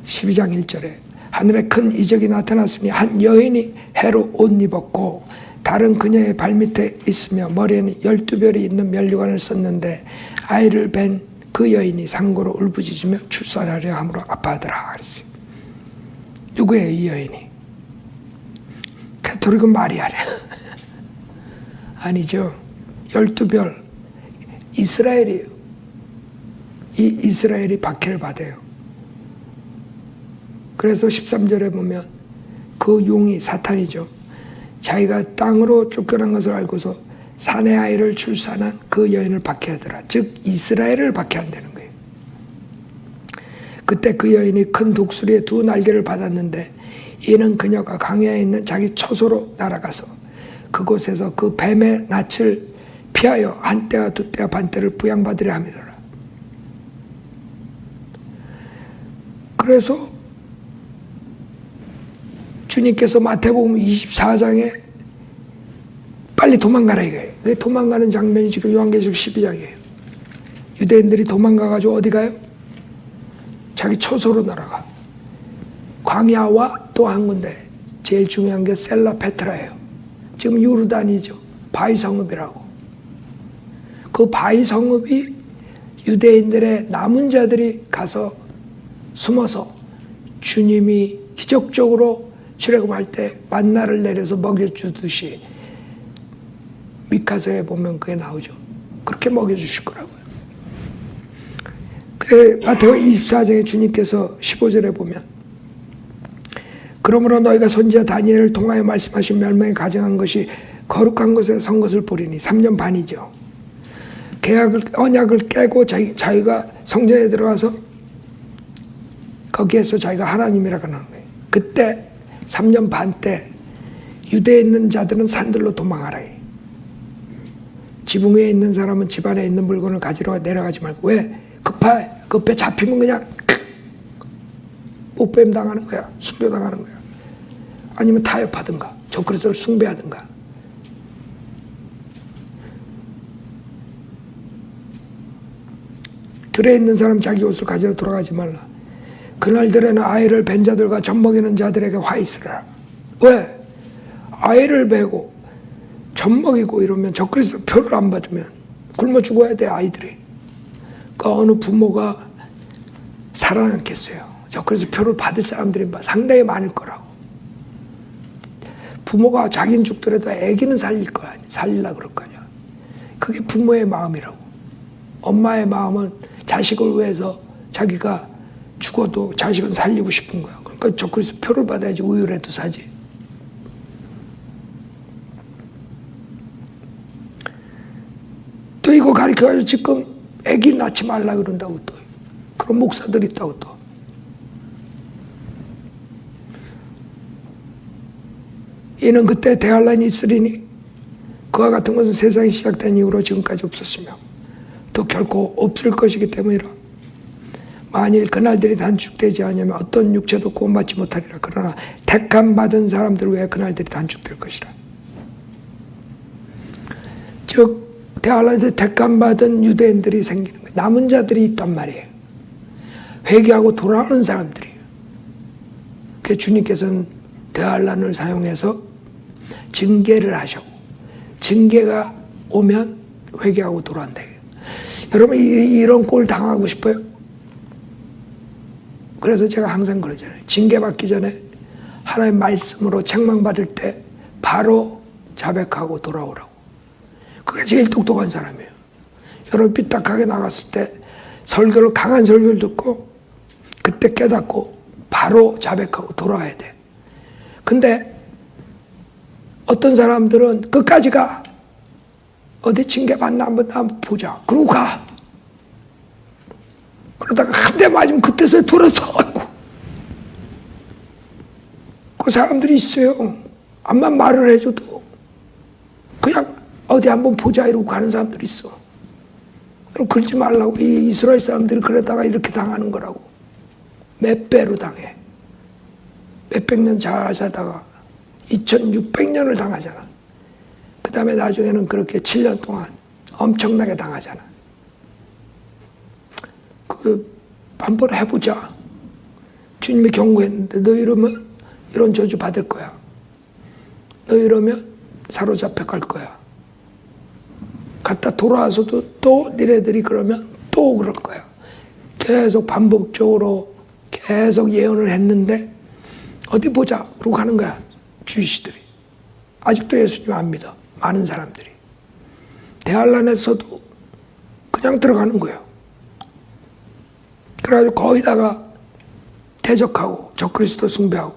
12장 1절에 하늘에 큰 이적이 나타났으니 한 여인이 해로 옷 입었고 다른 그녀의 발밑에 있으며 머리에는 12별이 있는 면류관을 썼는데 아이를 뵌 그 여인이 상고로 울부짖으며 출산하려 함으로 아파하더라 그랬어요. 누구예요 이 여인이? 가톨릭은 마리아래. 아니죠. 12별 이스라엘이에요. 이 이스라엘이 박해를 받아요. 그래서 13절에 보면 그 용이 사탄이죠. 자기가 땅으로 쫓겨난 것을 알고서 사내 아이를 출산한 그 여인을 박해하더라. 즉 이스라엘을 박해한다는 거예요. 그때 그 여인이 큰 독수리의 두 날개를 받았는데 이는 그녀가 광야에 있는 자기 처소로 날아가서 그곳에서 그 뱀의 낯을 피하여 한 때와 두 때와 반 때를 부양받으려 함이더라. 그래서 주님께서 마태복음 24장에 빨리 도망가라 이거예요. 도망가는 장면이 지금 요한계시록 12장이에요. 유대인들이 도망가가지고 어디 가요? 자기 처소로 날아가. 광야와 또 한 군데 제일 중요한 게 셀라 페트라예요. 지금 요르단이죠. 바위 성읍이라고. 그 바위 성읍이 유대인들의 남은 자들이 가서 숨어서 주님이 기적적으로 출애굽할 때 만나를 내려서 먹여주듯이 미카서에 보면 그게 나오죠. 그렇게 먹여주실 거라고요. 그 마태복음 24장에 주님께서 15절에 보면 그러므로 너희가 선지자 다니엘을 통하여 말씀하신 멸망에 가정한 것이 거룩한 것에 선 것을 보리니 3년 반이죠. 언약을 깨고 자기가 성전에 들어가서 거기에서 자기가 하나님이라고 하는 거예요. 그때 3년 반 때 유대에 있는 자들은 산들로 도망하라. 지붕 위에 있는 사람은 집 안에 있는 물건을 가지러 내려가지 말고. 왜? 급해 잡히면 그냥 못뱀 당하는 거야. 순교당하는 거야. 아니면 타협하든가 적그리스도를 숭배하든가. 들에 있는 사람 자기 옷을 가지러 돌아가지 말라. 그날들에는 아이를 벤 자들과 젖먹이는 자들에게 화 있으라. 왜? 아이를 베고 젖먹이고 이러면 적그리스도 표를 안 받으면 굶어 죽어야 돼, 아이들이. 그러니까 어느 부모가 살아남겠어요. 적그리스도 표를 받을 사람들이 상당히 많을 거라고. 부모가 자기는 죽더라도 애기는 살릴 거 아니야. 살리려고 그럴 거 아니야. 그게 부모의 마음이라고. 엄마의 마음은 자식을 위해서 자기가 죽어도 자식은 살리고 싶은 거야. 그러니까 적그리스도 표를 받아야지 우유라도 사지. 또 이거 가르쳐가지고 지금 애기 낳지 말라 그런다고 또. 그런 목사들이 있다고 또. 이는 그때 대환란이 있으리니 그와 같은 것은 세상이 시작된 이후로 지금까지 없었으며 또 결코 없을 것이기 때문이라. 만일 그날들이 단축되지 않으면 어떤 육체도 구원받지 못하리라. 그러나 택함 받은 사람들 외에 그날들이 단축될 것이라. 즉 대환란에서 택함 받은 유대인들이 생기는 거예요. 남은 자들이 있단 말이에요. 회개하고 돌아오는 사람들이에요. 그 주님께서는 대환란을 사용해서 징계를 하셨고 징계가 오면 회개하고 돌아온다. 여러분 이런 꼴 당하고 싶어요? 그래서 제가 항상 그러잖아요. 징계받기 전에 하나님의 말씀으로 책망받을 때 바로 자백하고 돌아오라고. 그게 제일 똑똑한 사람이에요. 여러분 삐딱하게 나갔을 때 설교를 강한 설교를 듣고 그때 깨닫고 바로 자백하고 돌아와야 돼. 근데 어떤 사람들은 끝까지 가. 어디 징계받나 한번 보자. 그러고 가. 그러다가 한 대 맞으면 그때서 돌아서. 아이고. 그 사람들이 있어요. 암만 말을 해줘도 그냥 어디 한번 보자 이러고 가는 사람들이 있어. 그럼 그러지 말라고. 이 이스라엘 사람들이 그러다가 이렇게 당하는 거라고. 몇 배로 당해. 몇백 년 잘 사다가 2600년을 당하잖아. 그 다음에 나중에는 그렇게 7년 동안 엄청나게 당하잖아. 한번 해보자. 주님이 경고했는데 너 이러면 이런 저주 받을 거야. 너 이러면 사로잡혀 갈 거야. 갔다 돌아와서도 또 니네들이 그러면 또 그럴 거야. 계속 반복적으로 계속 예언을 했는데 어디 보자 그러고 가는 거야. 주이시들이. 아직도 예수님 안 믿어. 많은 사람들이. 대환란에서도 그냥 들어가는 거예요. 그래가지고 거기다가 대적하고 적그리스도 숭배하고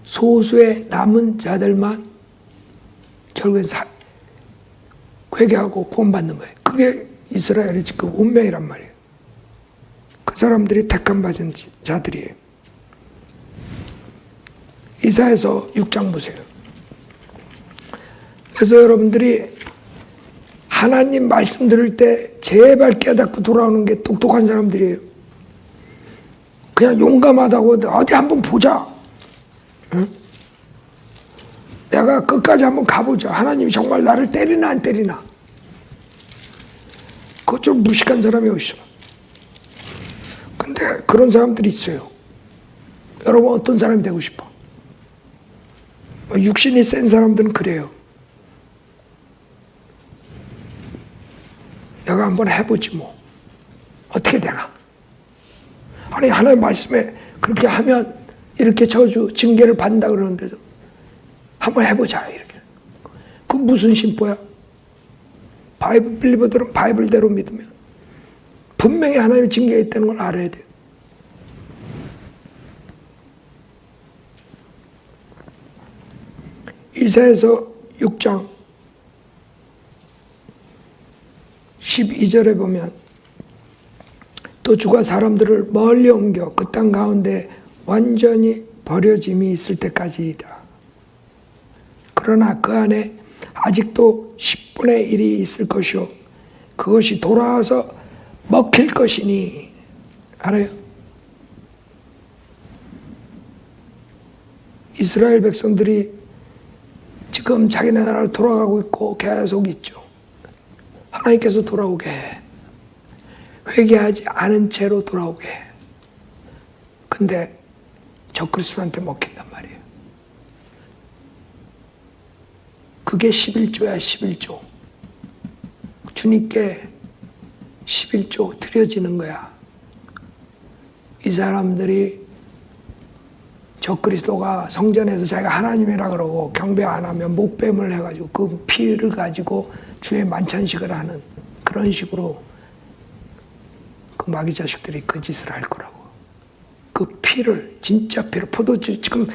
소수의 남은 자들만 결국엔 회개하고 구원받는 거예요. 그게 이스라엘의 지금 운명이란 말이에요. 그 사람들이 택함 받은 자들이에요. 이사야서 6장 보세요. 그래서 여러분들이 하나님 말씀 들을 때 제발 깨닫고 돌아오는 게 똑똑한 사람들이에요. 그냥 용감하다고 어디 한번 보자. 응? 내가 끝까지 한번 가보자. 하나님이 정말 나를 때리나 안 때리나. 그거 좀 무식한 사람이 어딨어. 근데 그런 사람들이 있어요. 여러분 어떤 사람이 되고 싶어? 육신이 센 사람들은 그래요. 내가 한번 해보지 뭐. 어떻게 되나? 아니 하나님 말씀에 그렇게 하면 이렇게 저주 징계를 받는다 그러는데도 한번 해보자 이렇게. 그 무슨 심보야? 바이블 빌리버들은 바이블대로 믿으면 분명히 하나님의 징계가 있다는 걸 알아야 돼요. 이사야서 6장 12절에 보면 또 주가 사람들을 멀리 옮겨 그 땅 가운데 완전히 버려짐이 있을 때까지이다. 그러나 그 안에 아직도 10분의 1이 있을 것이요 그것이 돌아와서 먹힐 것이니. 알아요? 이스라엘 백성들이 지금 자기네 나라로 돌아가고 있고 계속 있죠. 하나님께서 돌아오게 해. 회개하지 않은 채로 돌아오게 해. 근데 적그리스도한테 먹힌단 말이에요. 그게 11조야, 11조. 주님께 11조 드려지는 거야. 이 사람들이 적그리스도가 성전에서 자기가 하나님이라 그러고 경배 안 하면 목뱀을 해가지고 그 피를 가지고 주의 만찬식을 하는 그런 식으로 그 마귀 자식들이 그 짓을 할 거라고. 그 피를, 진짜 피를, 포도주 지금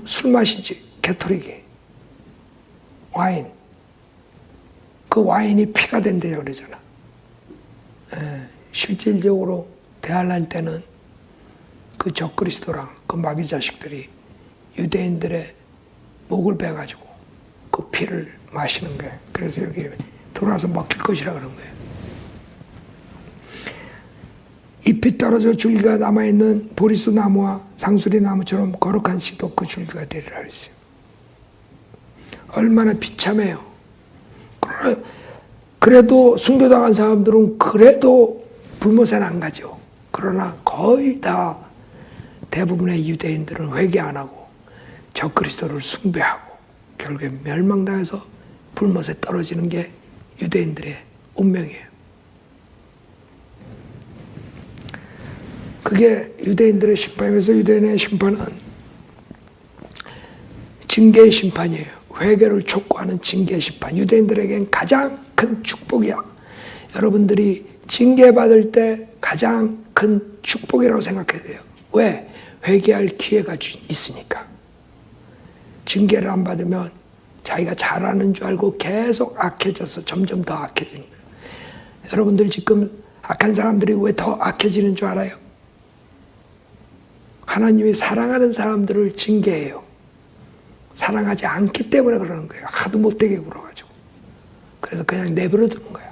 술 마시지, 개토릭이. 와인. 그 와인이 피가 된대요 그러잖아. 실질적으로 대환란 때는 그 적그리스도랑 그 마귀 자식들이 유대인들의 목을 베가지고 그 피를 마시는 거예요. 그래서 여기 돌아서 먹힐 것이라 그런 거예요. 잎이 떨어져 줄기가 남아있는 보리수 나무와 상수리 나무처럼 거룩한 씨도 그 줄기가 되리라 했어요. 얼마나 비참해요. 그래도 순교당한 사람들은 그래도 불못엔 안 가죠. 그러나 거의 다 대부분의 유대인들은 회개 안 하고 적그리스도를 숭배하고 결국에 멸망당해서 불못에 떨어지는 게 유대인들의 운명이에요. 그게 유대인들의 심판이면서 유대인의 심판은 징계의 심판이에요. 회개를 촉구하는 징계의 심판. 유대인들에겐 가장 큰 축복이야. 여러분들이 징계받을 때 가장 큰 축복이라고 생각해야 돼요. 왜? 회개할 기회가 있으니까. 징계를 안 받으면 자기가 잘하는 줄 알고 계속 악해져서 점점 더 악해지는 거예요. 여러분들 지금 악한 사람들이 왜 더 악해지는 줄 알아요? 하나님이 사랑하는 사람들을 징계해요. 사랑하지 않기 때문에 그러는 거예요. 하도 못되게 굴어가지고. 그래서 그냥 내버려 두는 거예요.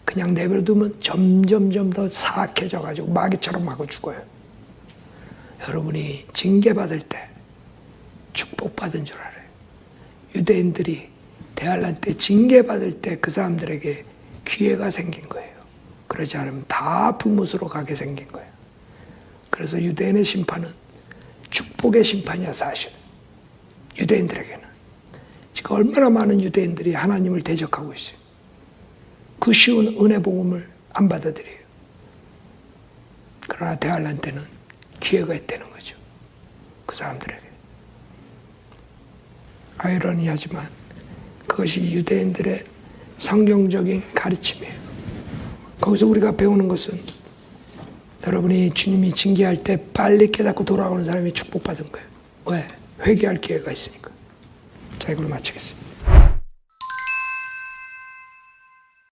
그냥 내버려 두면 점점 더 사악해져가지고 마귀처럼 하고 죽어요. 여러분이 징계받을 때 축복받은 줄 알아요. 유대인들이 대환란 때 징계받을 때 그 사람들에게 기회가 생긴 거예요. 그러지 않으면 다 불못으로 가게 생긴 거예요. 그래서 유대인의 심판은 축복의 심판이야 사실. 유대인들에게는. 지금 얼마나 많은 유대인들이 하나님을 대적하고 있어요. 그 쉬운 은혜 복음을 안 받아들여요. 그러나 대환란 때는 기회가 있다는 거죠. 그 사람들에게. 아이러니하지만 그것이 유대인들의 성경적인 가르침이에요. 거기서 우리가 배우는 것은 여러분이 주님이 징계할 때 빨리 깨닫고 돌아오는 사람이 축복받은 거예요. 왜? 회개할 기회가 있으니까. 자, 이걸로 마치겠습니다.